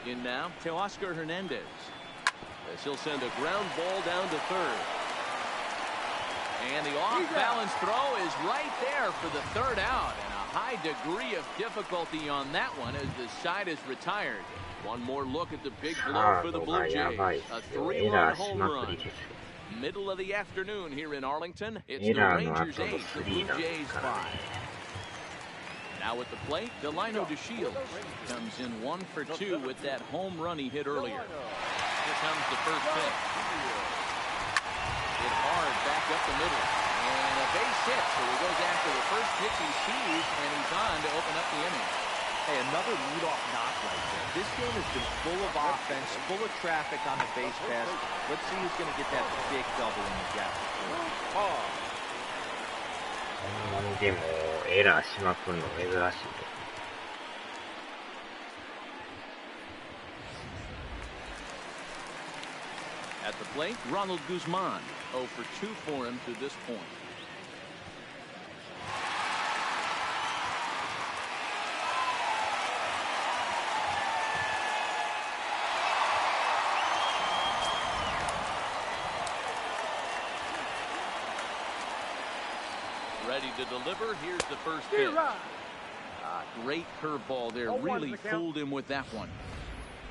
In now, Teoscar Hernandez. As he'll send a ground ball down to third. And the off-balance throw is right there for the 3rd out. And a high degree of difficulty on that one as the side is retired. One more look at the big blow for the Blue Jays. A 3-run home run. Middle of the afternoon here in Arlington. It's the Rangers 8, the Blue Jays 5. Now at the plate, Delino DeShields comes in 1 for 2 with that home run he hit earlier. Here comes the first pitch. Hit hard back up the middle. And a base hit, so he goes after the first pitch he sees, and he's on to open up the inning. Hey, another leadoff knock right there. This game has been full of offense, full of traffic on the base pass. Let's see who's going to get that big double in the gap. こんなにでもエラーしまくるの珍しいです。At the plate, Ronald Guzman. 0 for 2 for him to this point. Ready to deliver. Here's the first pitch. Great curveball there. Really fooled him with that one.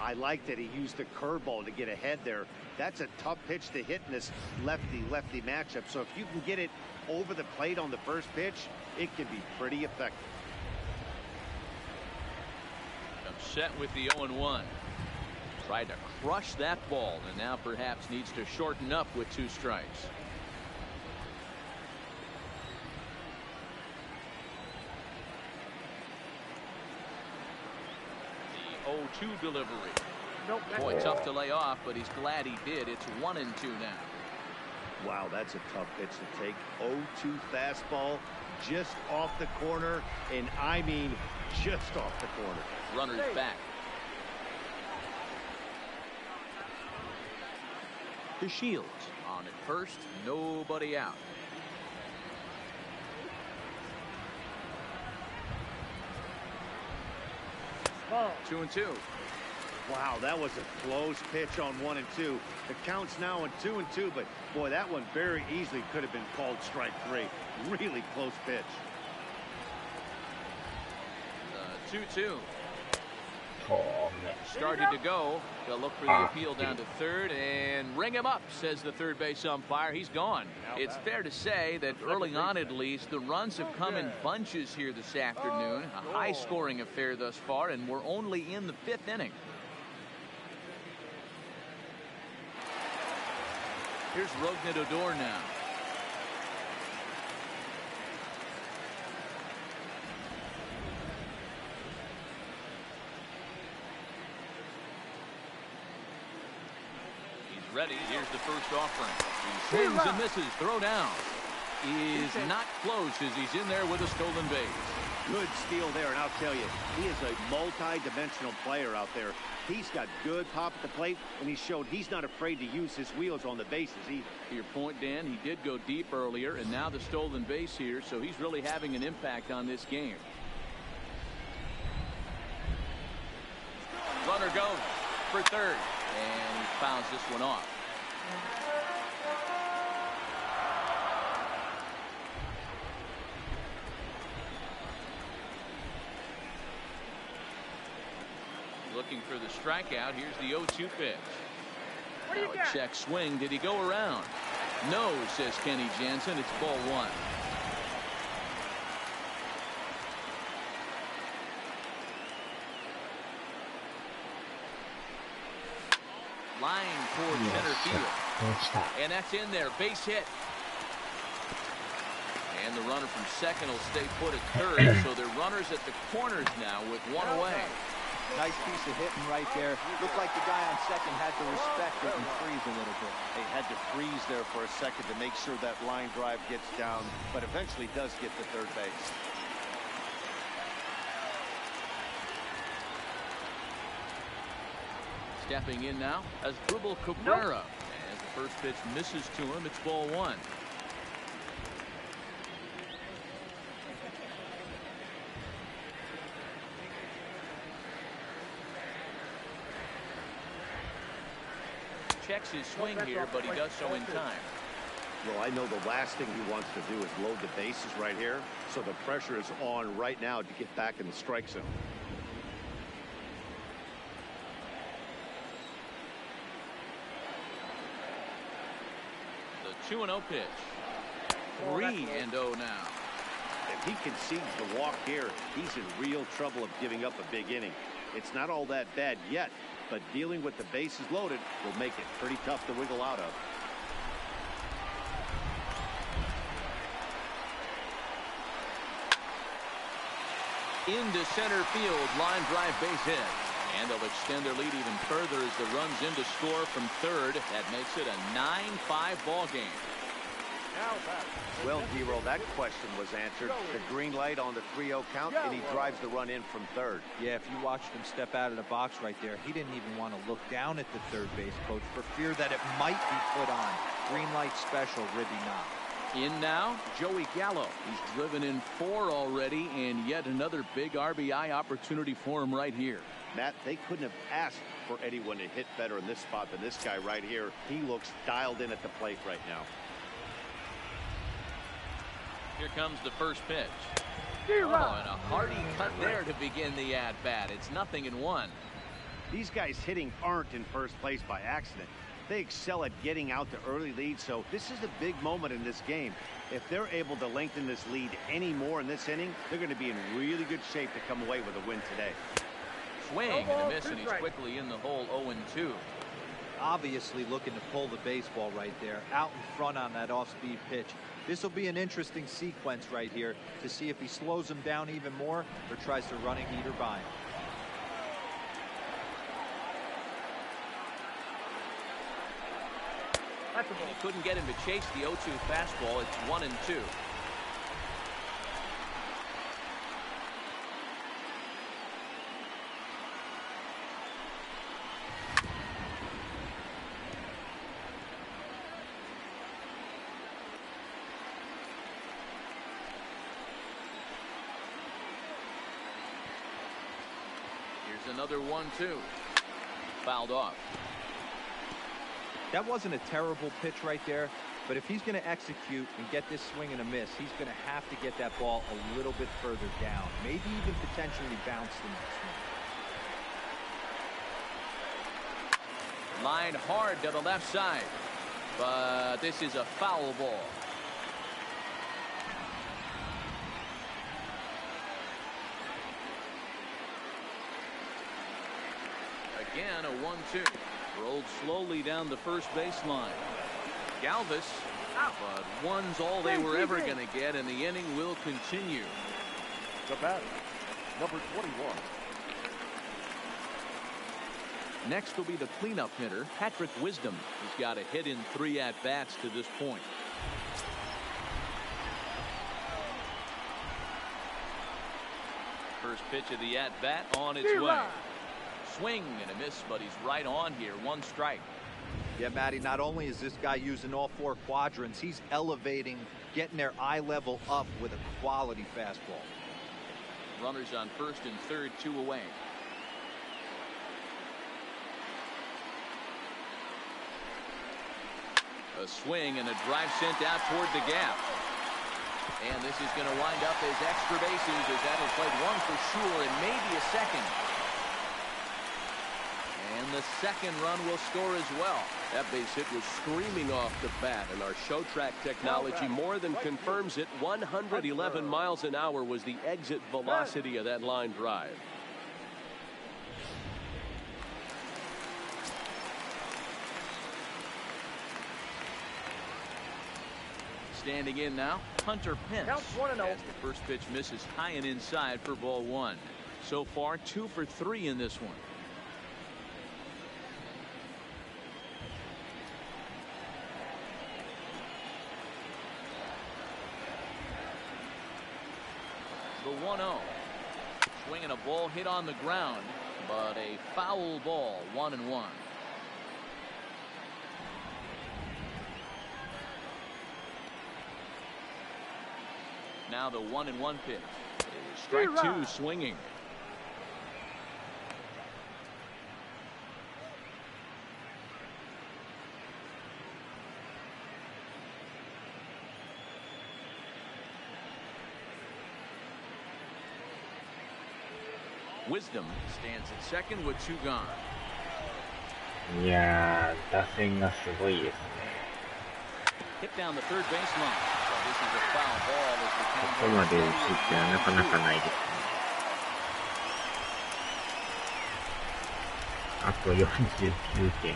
I like that he used the curveball to get ahead there. That's a tough pitch to hit in this lefty-lefty matchup. So if you can get it over the plate on the first pitch, it can be pretty effective. Upset with the 0-1. Tried to crush that ball, and now perhaps needs to shorten up with 2 strikes. The 0-2 delivery. Boy, tough to lay off, but he's glad he did. It's 1-2 now. Wow, that's a tough pitch to take. 0-2 fastball just off the corner, and I mean just off the corner. Runner's back. DeShields on at first, nobody out. 2-2. Wow, that was a close pitch on 1 and 2. The count's now on 2 and 2, but boy, that one very easily could have been called strike 3. Really close pitch. 2-2. Started to go. They'll look for the appeal down to third and ring him up, says the third base umpire. He's gone. It's fair to say that early on, at least, the runs have come in bunches here this afternoon. A high-scoring affair thus far, and we're only in the 5th inning. Here's Rougned Odor now. He's ready. Here's the first offering. He swings and misses. Throw down. Is not close as he's in there with a stolen base. Good steal there, and I'll tell you, he is a multi-dimensional player out there. He's got good pop at the plate, and he showed he's not afraid to use his wheels on the bases either. To your point, Dan, he did go deep earlier, and now the stolen base here, so he's really having an impact on this game. Runner goes for third, and he fouls this one off. Looking for the strikeout. Here's the 0-2 pitch. Now a check swing. Did he go around? No, says Kenny Jansen. It's ball 1. Line toward center field. And that's in there. Base hit. And the runner from second will stay put at third. So they're runners at the corners now with one away. Nice piece of hitting right there. Looked like the guy on second had to respect it and freeze a little bit. They had to freeze there for a second to make sure that line drive gets down, but eventually does get to third base. Stepping in now as Dribble Cabrera. As the first pitch misses to him, it's ball one. Checks his swing here, but he does so in time. Well, I know the last thing he wants to do is load the bases right here, so the pressure is on right now to get back in the strike zone. The 2-0 pitch. 3-0 now. If he concedes the walk here, he's in real trouble of giving up a big inning. It's not all that bad yet, but dealing with the bases loaded will make it pretty tough to wiggle out of. Into center field, line drive base hit. And they'll extend their lead even further as the runs in to score from third. That makes it a 9-5 ball game. Well, Hero, that question was answered. The green light on the 3-0 count, and he drives the run in from third. Yeah, if you watched him step out of the box right there, he didn't even want to look down at the third base coach for fear that it might be put on. Green light special, Ribby knock. In now, Joey Gallo. He's driven in 4 already, and yet another big RBI opportunity for him right here. Matt, they couldn't have asked for anyone to hit better in this spot than this guy right here. He looks dialed in at the plate right now. Here comes the first pitch. Oh, and a hearty cut there to begin the at-bat. It's 0-1. These guys hitting aren't in first place by accident. They excel at getting out the early lead, so this is a big moment in this game. If they're able to lengthen this lead any more in this inning, they're going to be in really good shape to come away with a win today. Swing and a miss, and he's quickly in the hole 0-2. Obviously looking to pull the baseball right there, out in front on that off-speed pitch. This will be an interesting sequence right here to see if he slows him down even more or tries to run a heater by him. He couldn't get him to chase the 0-2 fastball. It's 1-2. Here's another 1-2. Fouled off. That wasn't a terrible pitch right there, but if he's going to execute and get this swing and a miss, he's going to have to get that ball a little bit further down, maybe even potentially bounce the next one. Line hard to the left side, but this is a foul ball. Again, a 1-2. Rolled slowly down the first baseline. Galvis, but one's all they were ever going to get, and the inning will continue. The batter, number 21. Next will be the cleanup hitter, Patrick Wisdom, who's got a hit in 3 at-bats to this point. First pitch of the at-bat on its way. Swing and a miss, but he's right on here. 1 strike. Yeah, Matty, not only is this guy using all 4 quadrants, he's elevating, getting their eye level up with a quality fastball. Runners on first and third, 2 away. A swing and a drive sent out toward the gap. And this is going to wind up as extra bases, as that'll play 1 for sure and maybe a second. And the second run will score as well. That base hit was screaming off the bat, and our show track technology more than confirms it. 111 miles an hour was the exit velocity of that line drive. Standing in now, Hunter Pence. As the first pitch misses high and inside for ball 1. So far, 2 for 3 in this one. The 1-0. Swinging a ball hit on the ground, but a foul ball, 1-1. Now the 1-1 pitch. Strike 2 swinging. Wisdom stands at second with 2 gone. いやー、打線がすごいですね。Hit down the third base line. So this is a foul ball as the ここまで打つってなかなかないですね。あと49点。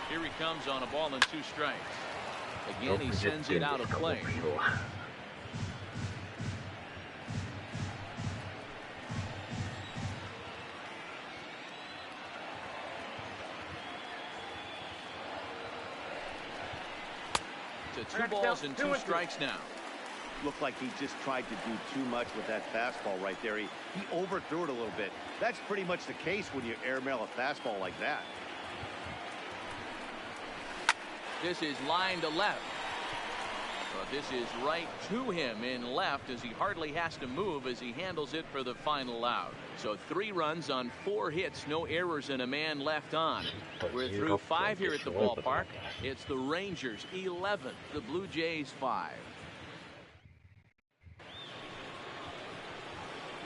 Here he comes on a ball and 2 strikes. Again, he sends it out of play. To 2 balls and 2 strikes now. Looked like he just tried to do too much with that fastball right there. He overthrew it a little bit. That's pretty much the case when you airmail a fastball like that. This is line to left. But this is right to him in left as he hardly has to move as he handles it for the final out. So 3 runs on 4 hits, no errors, and a man left on. We're through 5 here at the ballpark. It's the Rangers 11, the Blue Jays 5.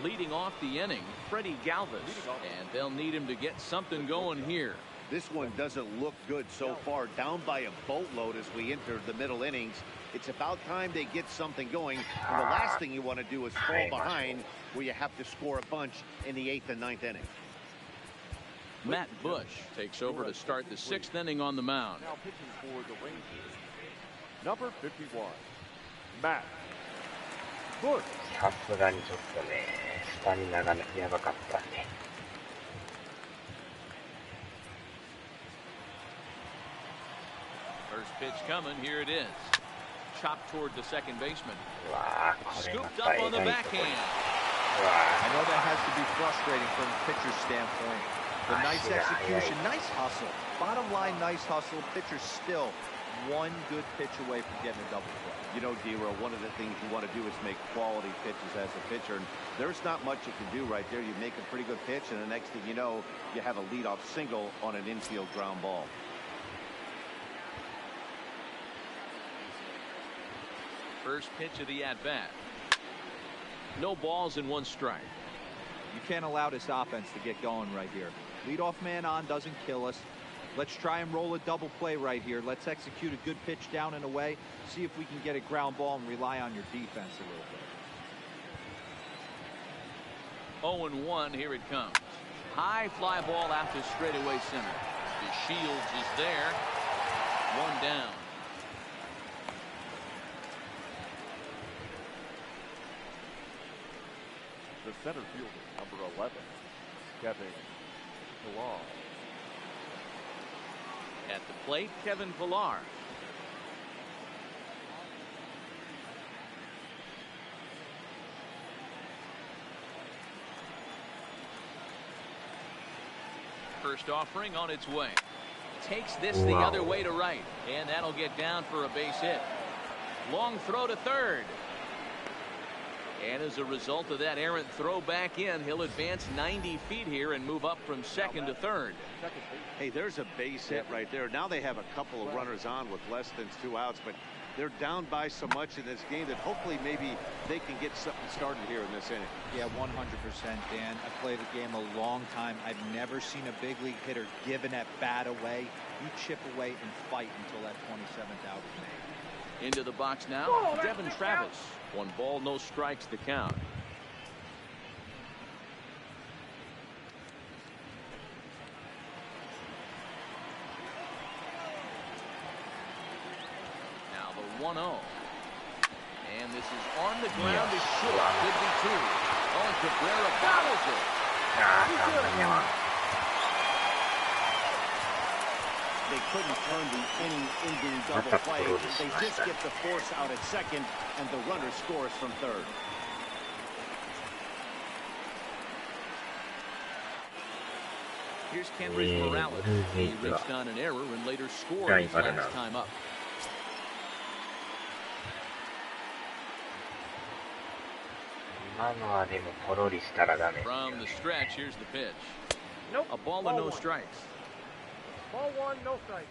Leading off the inning, Freddie Galvis, and they'll need him to get something going here. This one doesn't look good so far, down by a boatload as we enter the middle innings. It's about time they get something going, and the last thing you want to do is fall behind where you have to score a bunch in the 8th and 9th inning. Matt Bush takes over to start the 6th inning on the mound. Now pitching for the Rangers, number 51, Matt Bush. さすがにちょっとね、スタミナがやばかったんで。First pitch coming, here it is. Chopped toward the second baseman. Scooped up on the backhand. I know that has to be frustrating from a pitcher's standpoint. The nice execution, nice hustle. Bottom line, nice hustle. Pitcher still 1 good pitch away from getting a double play. You know, D-Row, one of the things you want to do is make quality pitches as a pitcher. And there's not much you can do right there. You make a pretty good pitch, and the next thing you know, you have a leadoff single on an infield ground ball. First pitch of the at-bat. No balls and 1 strike. You can't allow this offense to get going right here. Leadoff man on doesn't kill us. Let's try and roll a double play right here. Let's execute a good pitch down and away. See if we can get a ground ball and rely on your defense a little bit. 0-1, here it comes. High fly ball out to straightaway center. The Shields is there. 1 down. The center fielder, number 11, Kevin Pillar. At the plate, Kevin Pillar. First offering on its way. Takes this the other way to right, and that'll get down for a base hit. Long throw to third. And as a result of that errant throw back in, he'll advance 90 feet here and move up from second to third. Hey, there's a base hit right there. Now they have a couple of runners on with less than 2 outs, but they're down by so much in this game that hopefully maybe they can get something started here in this inning. Yeah, 100%, Dan. I played the game a long time. I've never seen a big league hitter giving that bat away. You chip away and fight until that 27th out is made. Into the box now, Devin Travis. 1 ball, no strikes to count. Now the 1-0. And this is on the ground is short. Could be 2. Oh, Cabrera bobbles it. ああ、3番目は。They couldn't turn the inning into double play. They just get the force out at second, and the runner scores from third. Here's Kenrys Morales. He reached on an error and later scored his last time up. From the stretch, here's the pitch. Nope. A ball and no strikes. Ball one, no strike.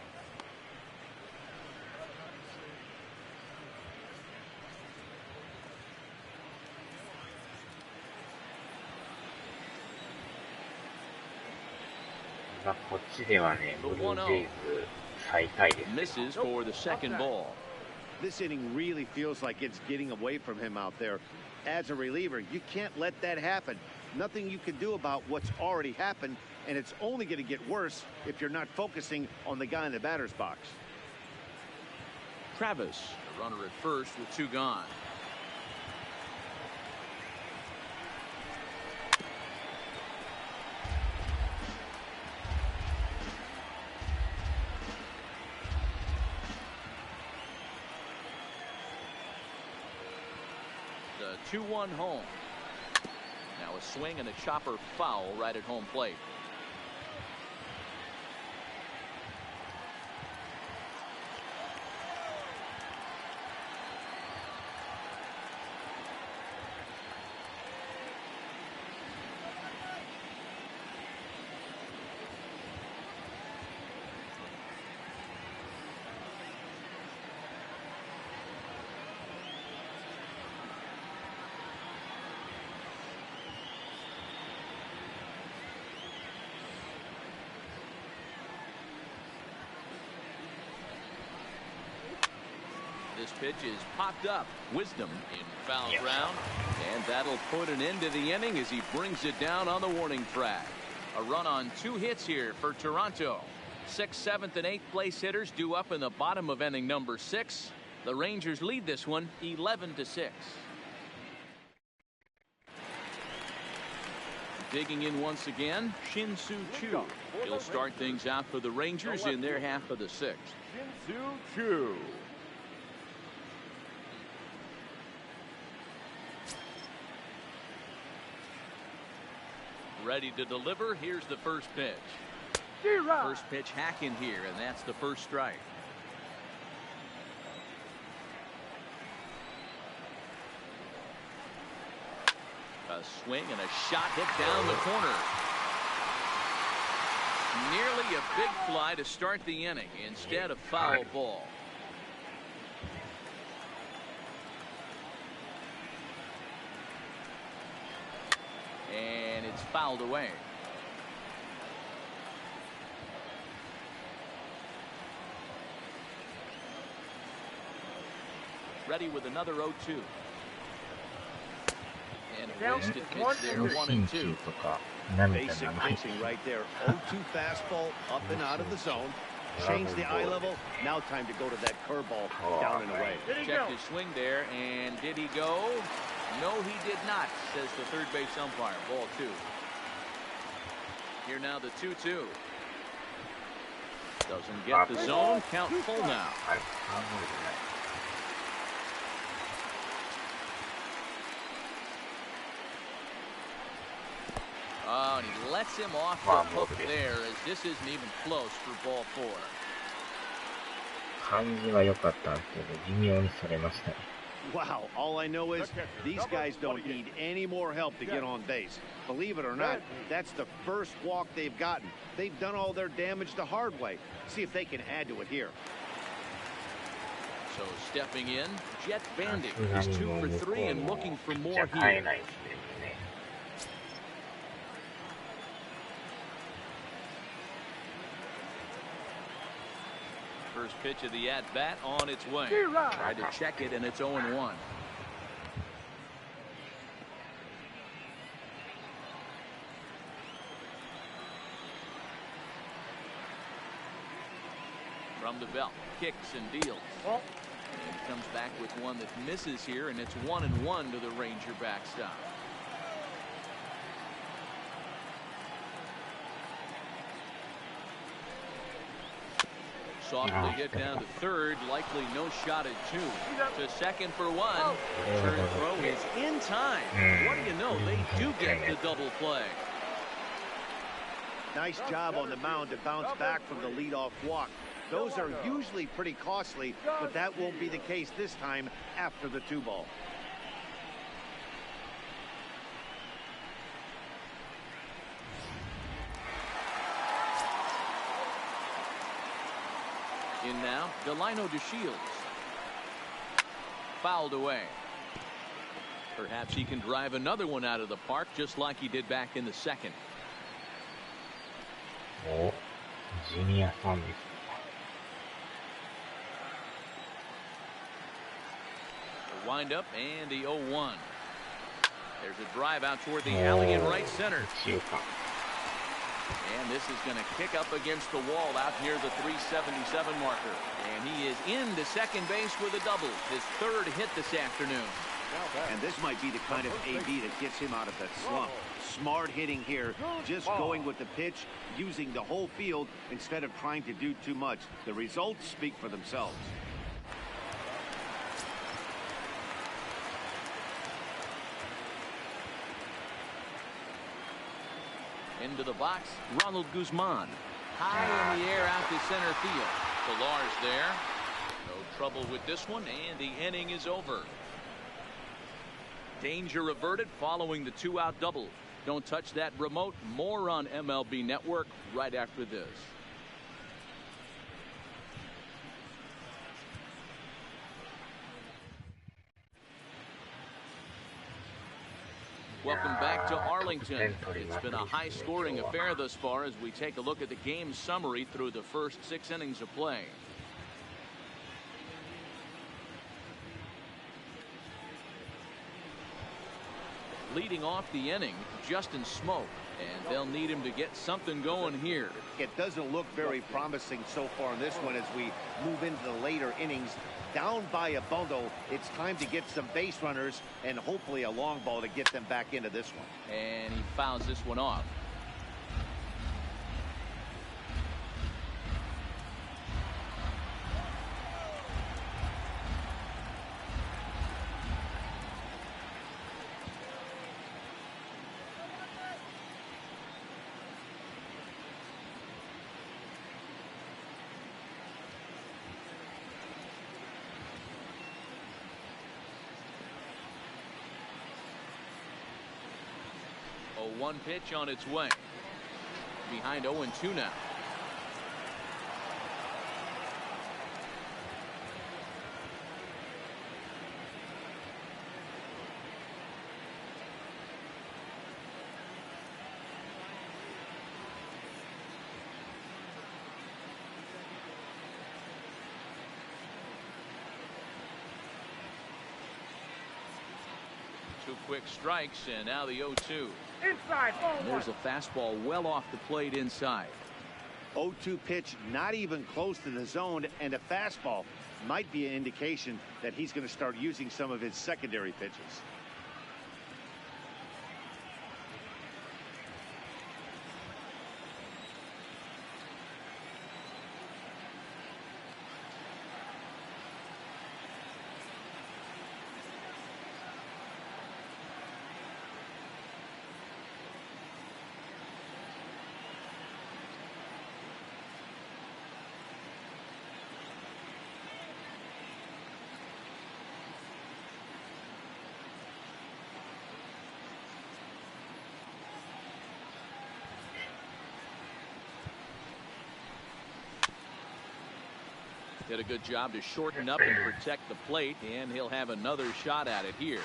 Misses for the second ball. This inning really feels like it's getting away from him out there. As a reliever, you can't let that happen. Nothing you can do about what's already happened, and it's only going to get worse if you're not focusing on the guy in the batter's box. Travis, the runner at first with two gone. The 2-1 home. Now a swing and a chopper foul right at home plate. This pitch is popped up. Wisdom in foul ground. And that'll put an end to the inning as he brings it down on the warning track. A run on 2 hits here for Toronto. 6th, 7th, and 8th place hitters due up in the bottom of inning number 6. The Rangers lead this one 11-6. Digging in once again, Shin-Soo Choo. He'll start things out for the Rangers in their half of the 6th. Shin-Soo Choo. Ready to deliver. Here's the first pitch. First pitch hack in here, and that's the first strike. A swing and a shot hit down the corner. Nearly a big fly to start the inning. Instead, a foul ball. And it's fouled away. Ready with another 0-2. And a wasted pitch there, 1-2. Basic pitching right there. 0-2 fastball up and out of the zone. Change the eye level. Now time to go to that curveball down and away. Checked his swing there, and did he go? No, he did not, says the third base umpire. Ball 2. Here now the 2-2. Doesn't get the zone. Count full now. Oh, and he lets him off the hook there as this isn't even close for ball 4. 感じは良かったんですけど、微妙にそれましたね。Wow, all I know is these guys don't need any more help to get on base. Believe it or not, that's the first walk they've gotten. They've done all their damage the hard way. See if they can add to it here. So stepping in, Jet Banding is 2 for 3 and looking for more here. First pitch of the at-bat on its way. Tried to check it, and it's 0-1. From the belt, kicks and deals. And he comes back with one that misses here, and it's 1-1 to the Ranger backstop. Softly hit down to third, likely no shot at two. To second for one. Turn throw is in time. What do you know? They do get the double play. Nice job on the mound to bounce back from the leadoff walk. Those are usually pretty costly, but that won't be the case this time after the 2-ball. In now, Delino DeShields. Fouled away. Perhaps he can drive another one out of the park just like he did back in the second. Oh, Juniorさんです。The windup and the 0-1. There's a drive out toward the alley in right center. And this is going to kick up against the wall out near the 377 marker. And he is into second base with a double. His third hit this afternoon. And this might be the kind of AB that gets him out of that slump. Smart hitting here, just going with the pitch, using the whole field instead of trying to do too much. The results speak for themselves. Into the box, Ronald Guzman. High in the air out to center field. Pilar's there. No trouble with this one, and the inning is over. Danger averted following the 2-out double. Don't touch that remote. More on MLB Network right after this. Welcome back to Arlington. It's been a high-scoring affair thus far as we take a look at the game summary through the first 6 innings of play. Leading off the inning, Justin Smoke, and they'll need him to get something going here. It doesn't look very promising so far in this one as we move into the later innings. Down by a bundle, it's time to get some base runners and hopefully a long ball to get them back into this one. And he fouls this one off. One pitch on its way. Behind 0-2 now. Two quick strikes, and now the 0-2. Inside. There's a fastball well off the plate inside. 0-2 pitch, not even close to the zone, and a fastball might be an indication that he's going to start using some of his secondary pitches. Did a good job to shorten up and protect the plate, and he'll have another shot at it here.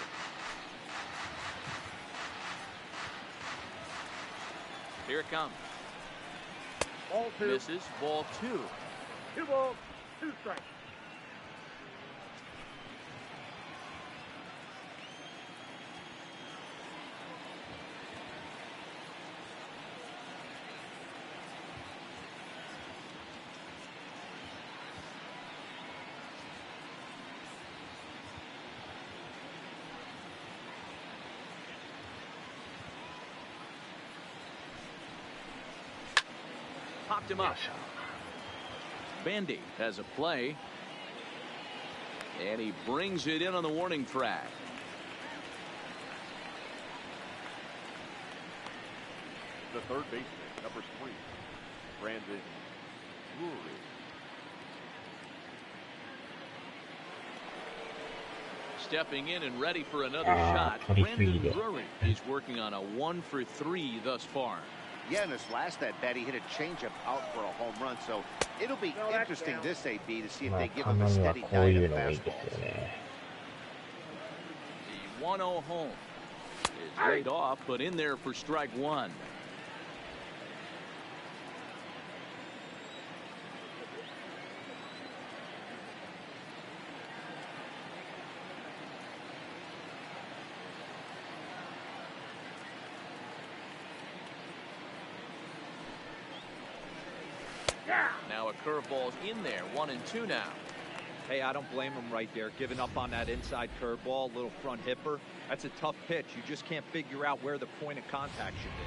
Here it comes. Ball 2. Misses. Ball 2. 2 balls, 2 strikes. Popped him up. Bandy has a play. And he brings it in on the warning track. The third baseman, number 3, Brandon Drury. Stepping in and ready for another shot, Brandon Drury. He's working on a 1 for 3 thus far. Yeah, in his last at bat, he hit a changeup out for a home run. So it'll be interesting this AB to see if they give him a steady diet of fastballs. The 1-0 home is laid off, but in there for strike 1. Now a curveball's in there, 1-2 now. Hey, I don't blame him right there. Giving up on that inside curveball, little front hipper. That's a tough pitch. You just can't figure out where the point of contact should be.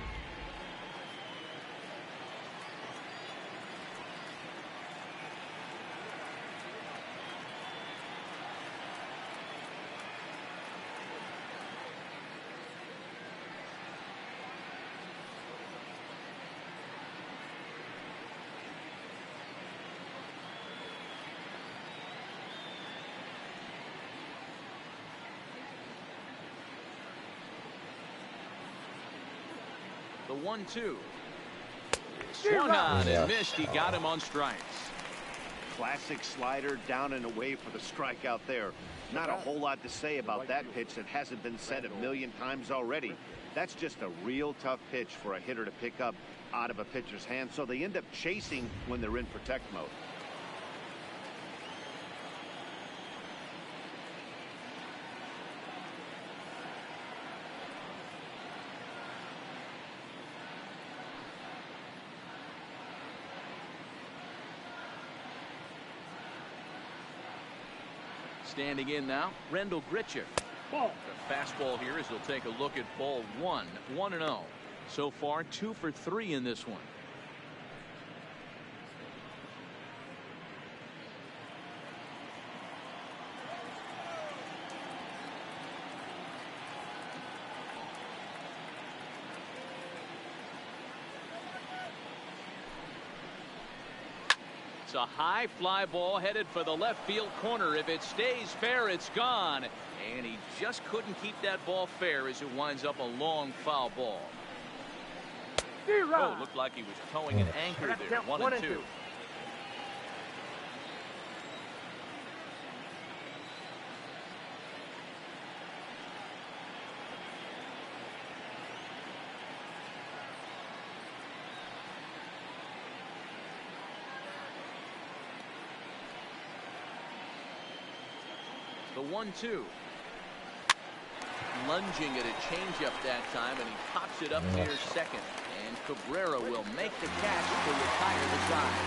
The 1-2. Swung on and missed. He got him on strikes. Classic slider down and away for the strikeout there. Not a whole lot to say about that pitch that hasn't been said a million times already. That's just a real tough pitch for a hitter to pick up out of a pitcher's hand, so they end up chasing when they're in protect mode. Standing in now, Rendell Gritcher. The fastball here as he'll take a look at ball 1, 1-0. So far, 2 for 3 in this one. It's a high fly ball headed for the left field corner. If it stays fair, it's gone. And he just couldn't keep that ball fair as it winds up a long foul ball. Oh, looked like he was towing an anchor there. 1-2. The 1-2. Lunging at a changeup that time, and he pops it up near second. And Cabrera will make the catch to retire the side.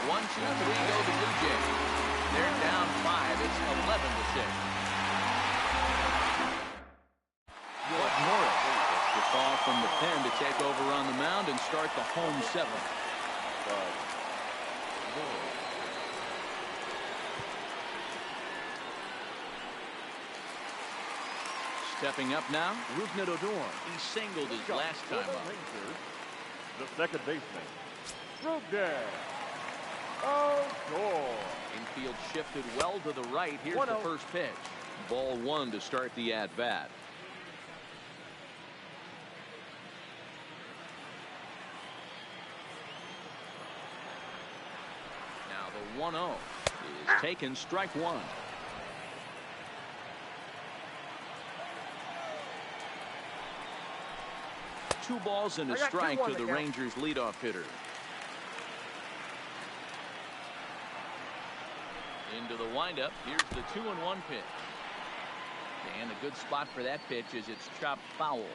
1, 2, 3 go the Blue Jays. They're down 5. It's 11-6. What Morris gets the ball from the pen to take over on the mound and start the home 7th. Stepping up now, Rougned Odor. He singled his last time up. The second baseman, Rougned Odor. Infield shifted well to the right. Here's the first pitch. Ball 1 to start the at-bat. Now the 1-0 is taken, strike 1. 2 balls and a strike to the Rangers leadoff hitter. Into the windup. Here's the 2-1 pitch. And a good spot for that pitch is it's chopped foul.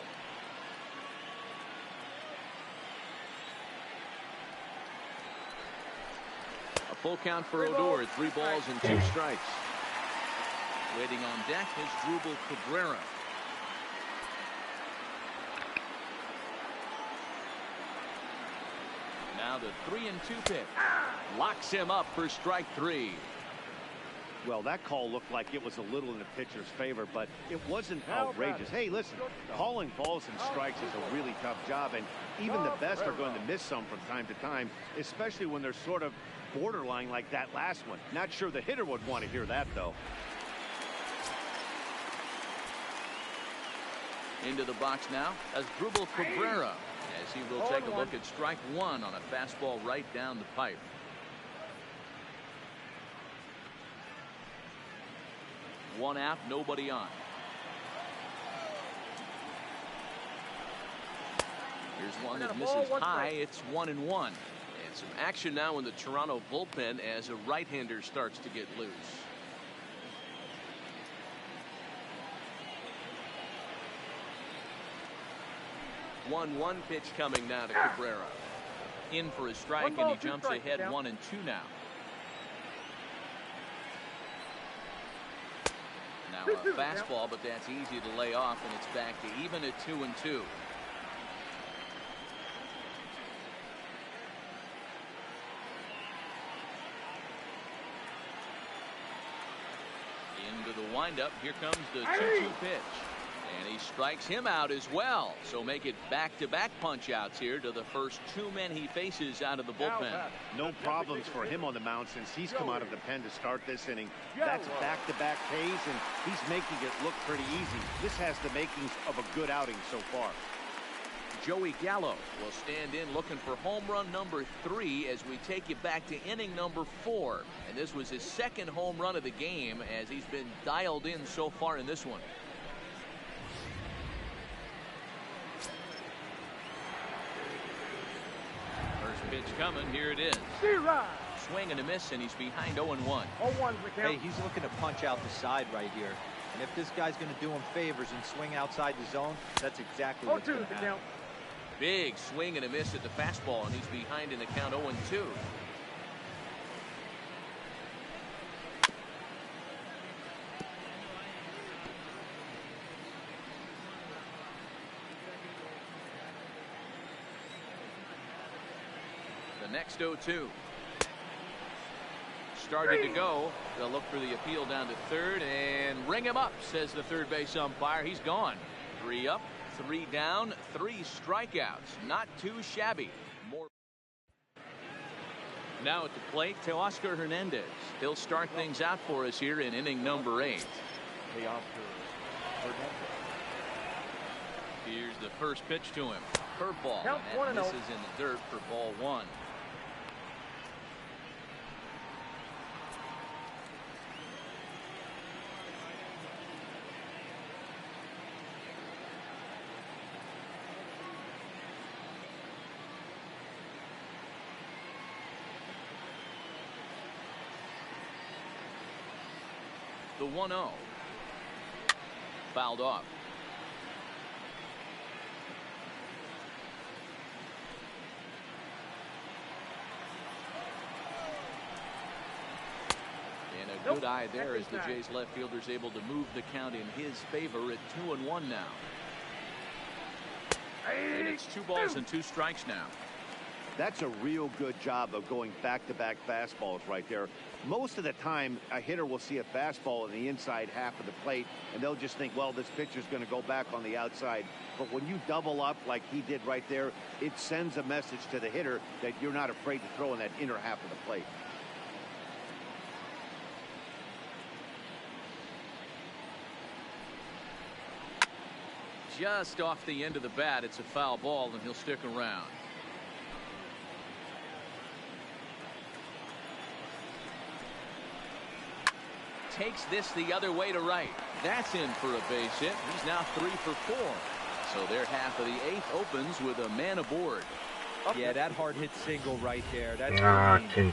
A full count for Odor. 3 balls and 2 strikes. Waiting on deck is Drupal Cabrera. Now the 3-2 pitch. Locks him up for strike 3. Well, that call looked like it was a little in the pitcher's favor, but it wasn't outrageous. Hey, listen, calling balls and strikes is a really tough job, and even the best are going to miss some from time to time, especially when they're sort of borderline like that last one. Not sure the hitter would want to hear that, though. Into the box now as Drupal Cabrera, as he will take a look at strike 1 on a fastball right down the pipe. One out, nobody on. Here's one that misses high. It's 1-1. And some action now in the Toronto bullpen as a right-hander starts to get loose. 1-1 pitch coming now to Cabrera. In for a strike, and he jumps ahead 1-2 now. Now a fastball, but that's easy to lay off, and it's back to even at 2-2. Into the windup. Here comes the 2-2 pitch. And he strikes him out as well. So make it back-to-back punch-outs here to the first 2 men he faces out of the bullpen. No problems for him on the mound since he's come out of the pen to start this inning. That's back-to-back Ks, and he's making it look pretty easy. This has the makings of a good outing so far. Joey Gallo will stand in looking for home run number 3 as we take you back to inning number 4. And this was his second home run of the game as he's been dialed in so far in this one. Pitch coming. Here it is. Swing and a miss, and he's behind 0-1. Hey, he's looking to punch out the side right here. And if this guy's going to do him favors and swing outside the zone, that's exactly what's going to happen. Big swing and a miss at the fastball, and he's behind in the count 0-2. Next 0-2. Started to go. They'll look for the appeal down to third and ring him up, says the third base umpire. He's gone. 3 up, 3 down, 3 strikeouts. Not too shabby. More. Now at the plate, Teoscar Hernandez. He'll start things out for us here in inning number 8. Here's the first pitch to him. Curveball, and that misses in the dirt for ball 1. The 1-0. Fouled off. And a good eye there as the Jays left fielder's able to move the count in his favor at 2-1 now. And it's 2 balls and 2 strikes now. That's a real good job of going back-to-back fastballs right there. Most of the time, a hitter will see a fastball in the inside half of the plate, and they'll just think, well, this pitcher's going to go back on the outside. But when you double up like he did right there, it sends a message to the hitter that you're not afraid to throw in that inner half of the plate. Just off the end of the bat, it's a foul ball, and he'll stick around. Takes this the other way to right. That's in for a base hit. He's now 3 for 4. So their half of the 8th opens with a man aboard. Yeah, that hard hit single right there. That's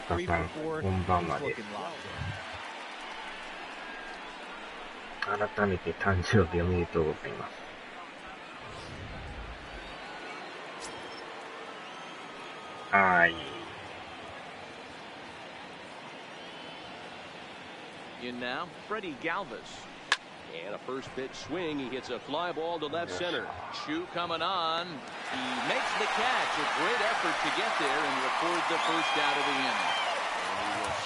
3 for 4. He's looking locked in. 改めて誕生日おめでとうございます。はい。In now, Freddie Galvis. And a first pitch swing. He hits a fly ball to left center. Shoe coming on. He makes the catch. A great effort to get there and record the first out of the inning.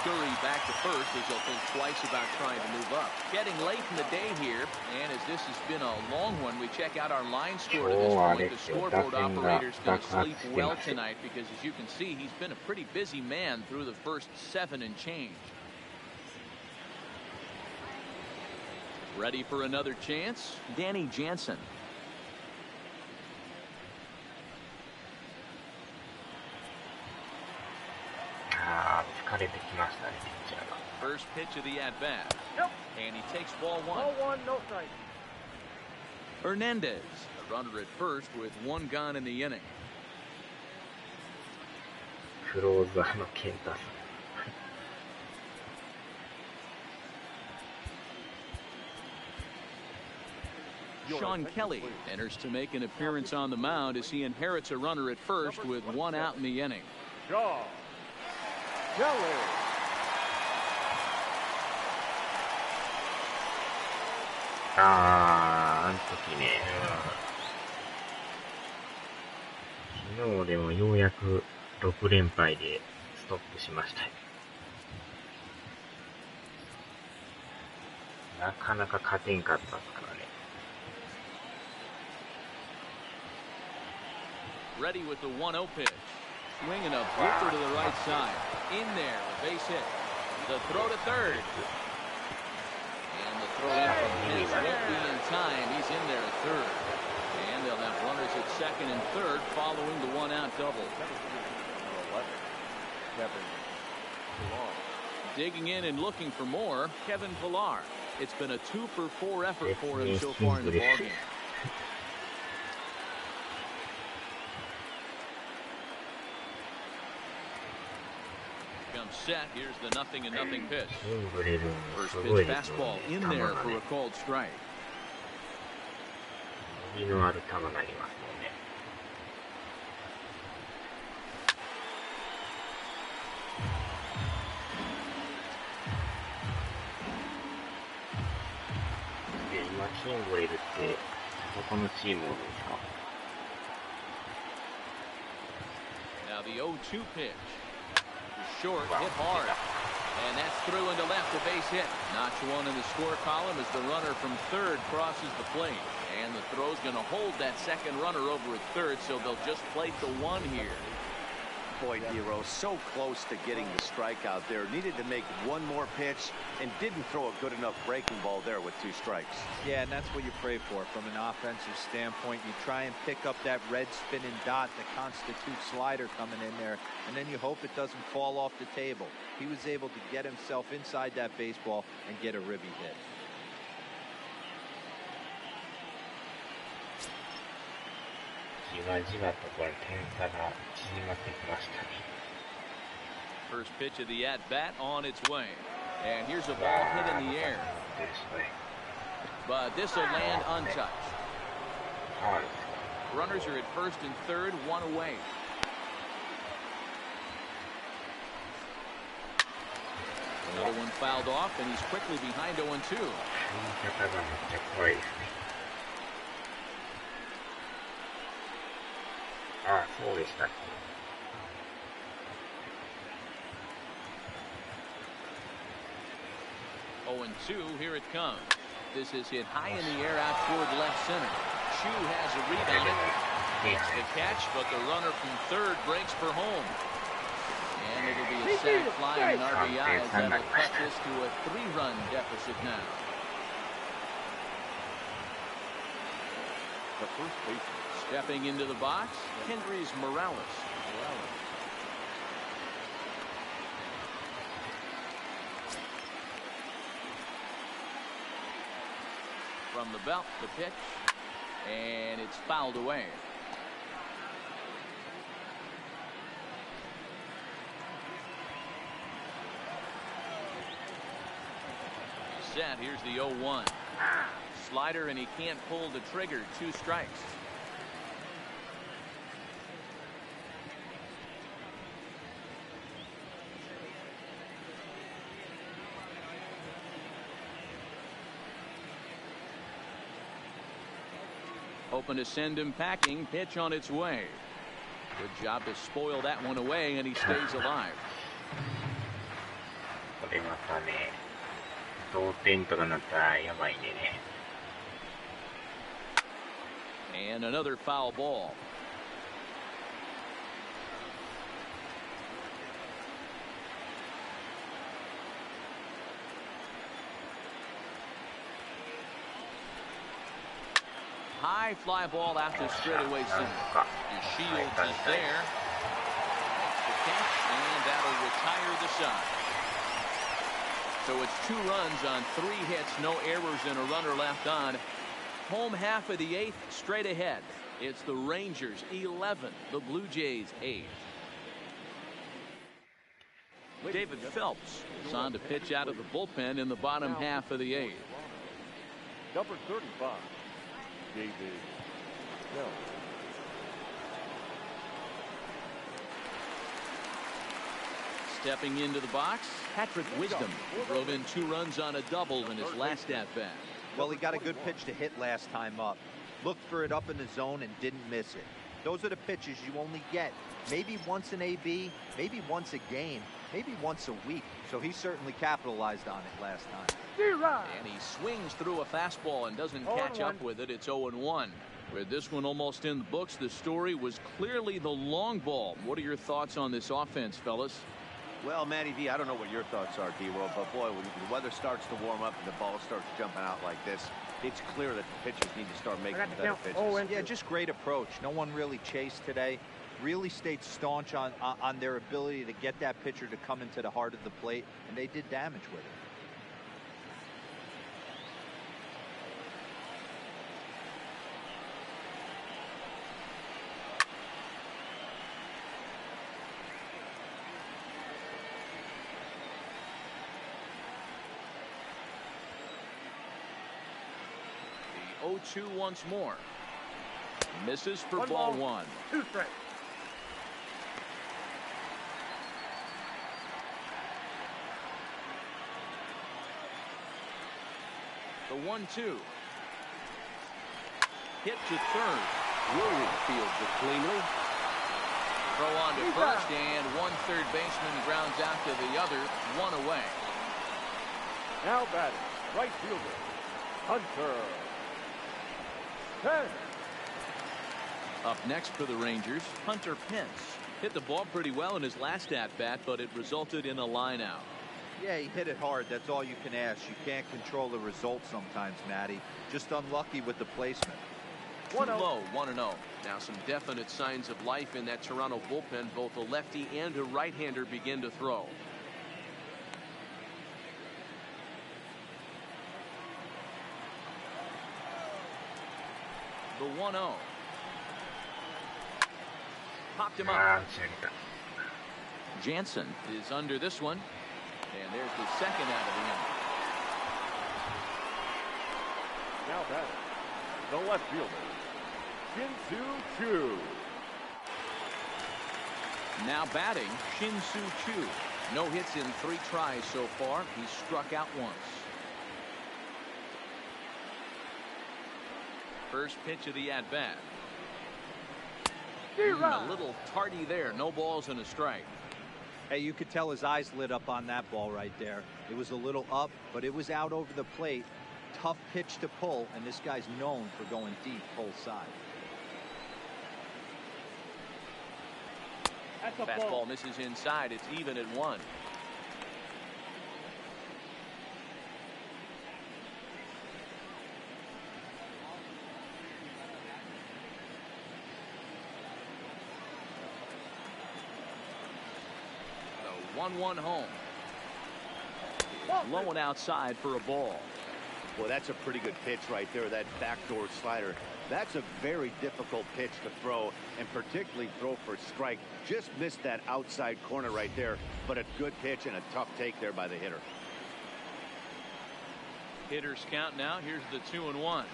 scurry back to first as they'll think twice about trying to move up. Getting late in the day here, and as this has been a long one, we check out our line score to this point. The scoreboard operator's going to sleep well tonight because, as you can see, he's been a pretty busy man through the first 7 and change. Ready for another chance? Danny Jansen. First pitch of the at-bat. Nope. And he takes ball 1. Ball 1, no strike. Hernandez, a runner at first with 1 gone in the inning. Sean Kelly enters to make an appearance on the mound as he inherits a runner at first with 1 out in the inning. Shaw. Kelly.あの時ね、昨日でもようやく6連敗でストップしましたよ。なかなか勝てんかったですからね。Ready with the 1-0 pitch. Swinging a blooper to the right side. In there, a base hit. The throw to third. And the throw in from his won't be in time. He's in there at third. And they'll have runners at second and third following the 1-out double. Digging in and looking for more, Kevin Pillar. It's been a 2-for-4 effort for him so far in the ballgame. Set. Here's the 0-0 pitch. First pitch fastball in there for a called strike. Now the 0-2 pitch. Short, hit hard, and that's through into left, a base hit. Notch 1 in the score column as the runner from third crosses the plate, and the throw's going to hold that second runner over at third, so they'll just plate the 1 here. Boy, Hero, so close to getting the strikeout there. Needed to make 1 more pitch and didn't throw a good enough breaking ball there with 2 strikes. Yeah, and that's what you pray for from an offensive standpoint. You try and pick up that red spinning dot that constitutes slider coming in there, and then you hope it doesn't fall off the table. He was able to get himself inside that baseball and get a ribby hit. First pitch of the at-bat on its way. And here's a ball hit in the air. But this will land untouched. Runners are at first and third, 1 away. Another one fouled off, and he's quickly behind 0-2. Oh, and 2, here it comes. This is hit high in the air out toward left center. Chu has a read on it. Makes the catch, but the runner from third breaks for home. And it'll be a sac fly and an RBI as that'll cut this to a 3-run deficit now. The first baseman. Stepping into the box, Kendrys Morales. From the belt, the pitch, and it's fouled away. Set, here's the 0-1. Slider, and he can't pull the trigger. 2 strikes. Hoping to send him packing. Pitch on its way. Good job to spoil that one away, and he stays alive. でまたね、同点とかなったらやばいんでね。And another foul ball. High fly ball after straightaway center. Your Shields is there. Makes the catch, and that'll retire the side. So it's 2 runs on 3 hits, no errors, and a runner left on. Home half of the 8th, straight ahead. It's the Rangers 11, the Blue Jays 8. David Phelps is on to pitch out of the bullpen in the bottom half of the 8th. Number 35, David Phelps. Stepping into the box, Patrick Wisdom drove in 2 runs on a double in his last at-bat. Well, he got a good pitch to hit last time up. Looked for it up in the zone and didn't miss it. Those are the pitches you only get maybe once in AB, maybe once a game, maybe once a week. So he certainly capitalized on it last time. And he swings through a fastball and doesn't catch up with it. It's 0-1. With this one almost in the books, the story was clearly the long ball. What are your thoughts on this offense, fellas? Well, Matty V, I don't know what your thoughts are, D-World, but boy, when the weather starts to warm up and the ball starts jumping out like this, it's clear that the pitchers need to start making better pitches. Yeah, just great approach. No one really chased today. Really stayed staunch on their ability to get that pitcher to come into the heart of the plate, and they did damage with it. The 0-2 once more. Misses for ball 1. 2 strikes. The 1-2. Hit to third. Williams fields it cleanly. Throw on to first, and one third baseman grounds out to the other. 1 away. Now batting, right fielder, Hunter. 10. Up next for the Rangers, Hunter Pence. Hit the ball pretty well in his last at-bat, but it resulted in a line out. Yeah, he hit it hard. That's all you can ask. You can't control the result sometimes, Matty. Just unlucky with the placement. Too low, 1-0. Now some definite signs of life in that Toronto bullpen. Both a lefty and a right-hander begin to throw. The 1-0. Popped him up. Jansen is under this one. And there's the second out of the inning. Now batting, the left fielder, Shin-Soo Choo. Now batting, Shin-Soo Choo. No hits in 3 tries so far. He's struck out once. First pitch of the at-bat. A little tardy there. No balls and a strike. Hey, you could tell his eyes lit up on that ball right there. It was a little up, but it was out over the plate. Tough pitch to pull, and this guy's known for going deep full side. Fastball misses inside. It's even at 1. The 1-1 home. Low and outside for a ball. Well, that's a pretty good pitch right there, that backdoor slider. That's a very difficult pitch to throw, and particularly throw for strike. Just missed that outside corner right there, but a good pitch and a tough take there by the hitter. Hitters count now. Here's the 2-1.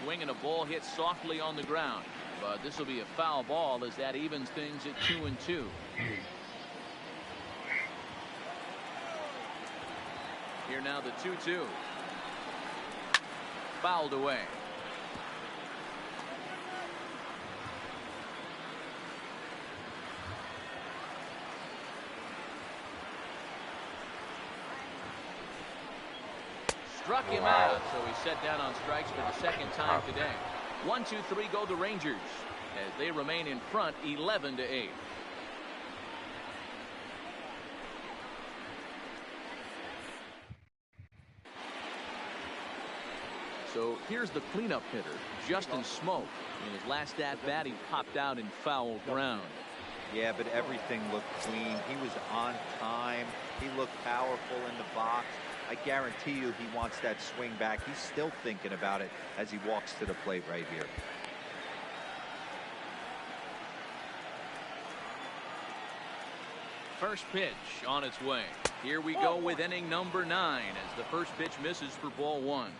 Swinging a ball hit softly on the ground, but this will be a foul ball as that evens things at 2-2. Here now the 2-2. Fouled away. Struck him out, so he's set down on strikes for the second time today. 1-2-3 go the Rangers as they remain in front 11-8. So here's the cleanup hitter, Justin Smoke. In his last at-bat, he popped out in foul ground. Yeah, but everything looked clean. He was on time. He looked powerful in the box. I guarantee you he wants that swing back. He's still thinking about it as he walks to the plate right here. First pitch on its way. Here we go with inning number 9 as the first pitch misses for ball 1.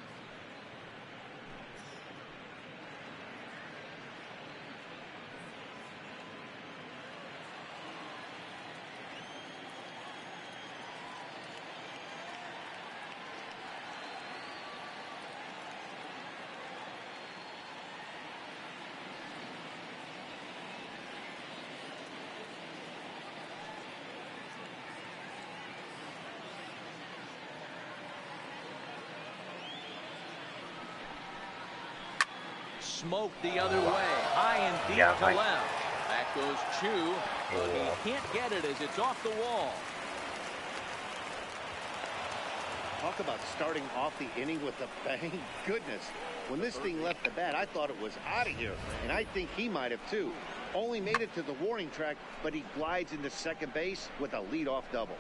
Smoked the other way, high and deep to left. Back goes Chu, but he can't get it as it's off the wall. Talk about starting off the inning with a bang. Goodness, when this thing left the bat, I thought it was out of here, and I think he might have too. Only made it to the warning track, but he glides into second base with a leadoff double.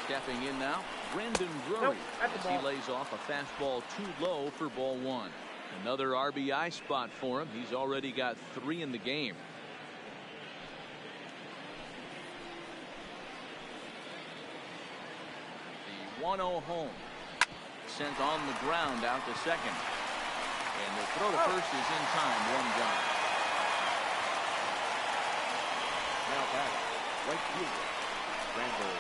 Stepping in now, Brendan Drury as he lays off a fastball too low for ball 1. Another RBI spot for him. He's already got 3 in the game. The 1-0 home. Sent on the ground out to second. And the throw to first is in time. 1 gone. Now back, right fielder, Randall.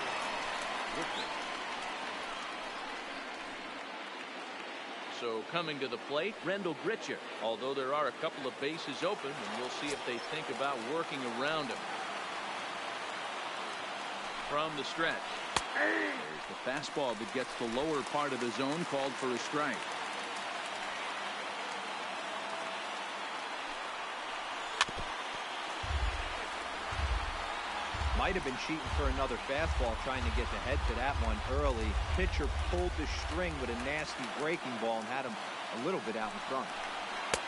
So coming to the plate, Rendell Grichuk. Although there are a couple of bases open, and we'll see if they think about working around him. From the stretch. There's the fastball that gets the lower part of the zone, called for a strike. Might have been cheating for another fastball, trying to get the head to that one early. Pitcher pulled the string with a nasty breaking ball and had him a little bit out in front.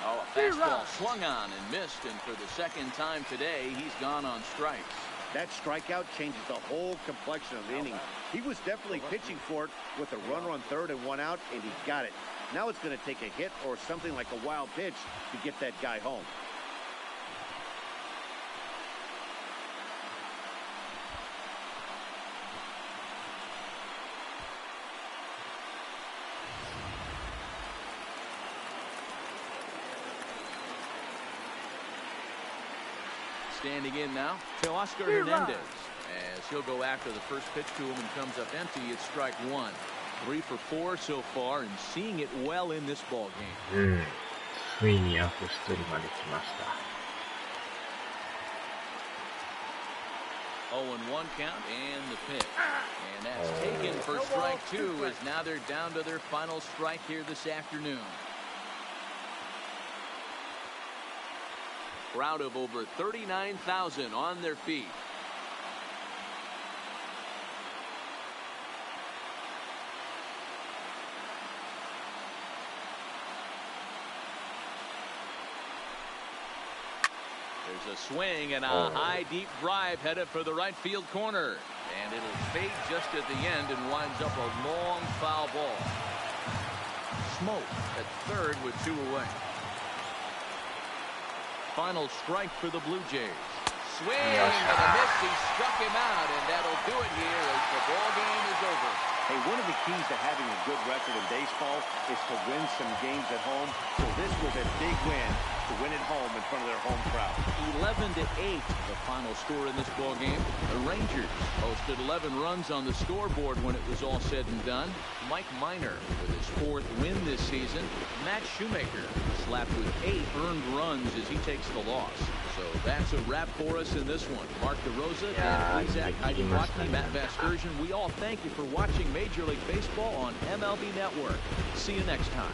Oh, a fastball swung on and missed, and for the second time today, he's gone on strikes. That strikeout changes the whole complexion of the inning. He was definitely pitching for it with a runner on third and 1 out, and he got it. Now it's going to take a hit or something like a wild pitch to get that guy home. Standing in now, Teoscar Hernandez, as he'll go after the first pitch to him and comes up empty. It's strike 1. 3 for 4 so far, and seeing it well in this ball game. ついにあと1人まで来ました。0-1 count and the pitch. And that's taken for strike 2, as now they're down to their final strike here this afternoon. Crowd of over 39,000 on their feet. There's a swing and a high deep drive headed for the right field corner, and it'll fade just at the end and winds up a long foul ball. Smoke at third with 2 away. Final strike for the Blue Jays. Swing and a miss. He struck him out, and that'll do it here as the ball game is over. Hey, one of the keys to having a good record in baseball is to win some games at home. So this was a big win to win at home in front of their home crowd. 11-8, the final score in this ball game. The Rangers posted 11 runs on the scoreboard when it was all said and done. Mike Minor with his 4th win this season. Matt Shoemaker slapped with 8 earned runs as he takes the loss. So that's a wrap for us in this one. Mark DeRosa, Dan Plesac, Heidi Watney, Matt Vasgersian, we all thank you for watching Major League Baseball on MLB Network. See you next time.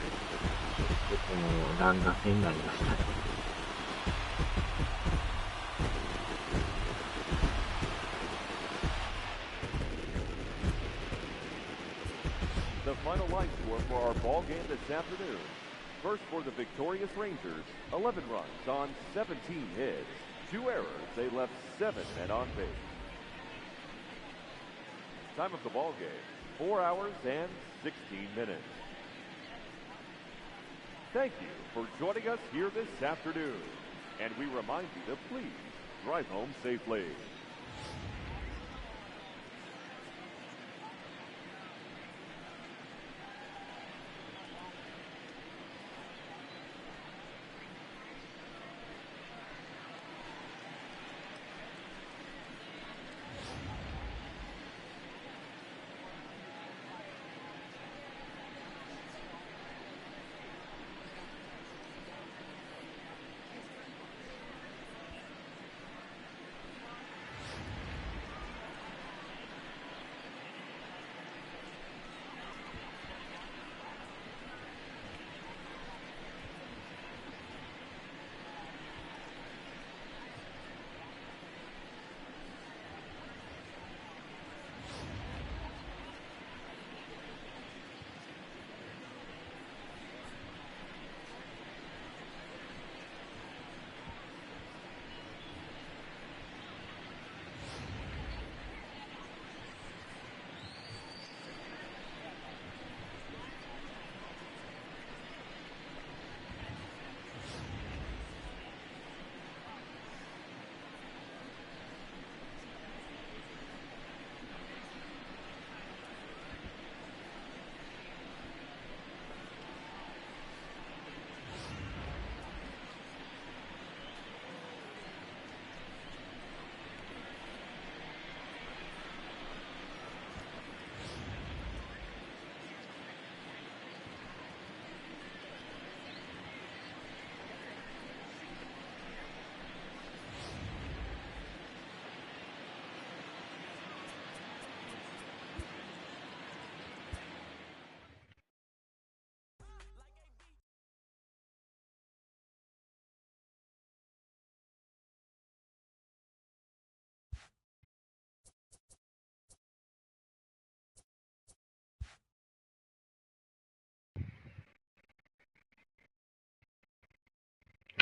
The final line score for our ball game this afternoon. First for the victorious Rangers, 11 runs on 17 hits. 2 errors, they left 7 men on base. Time of the ball game, 4 hours and 16 minutes. Thank you for joining us here this afternoon. And we remind you to please drive home safely.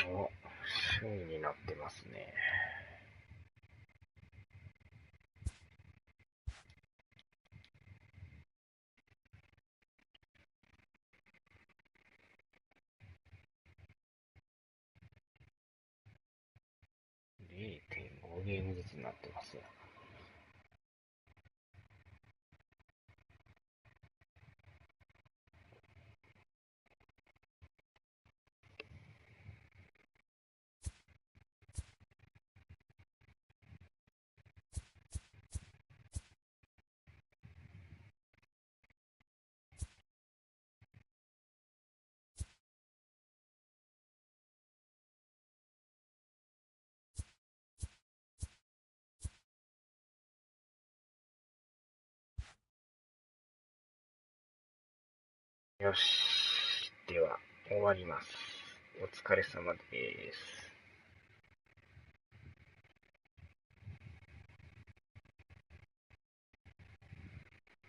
お、首位になってますね。0.5 ゲームずつになってます。よし。では、終わります。お疲れ様です。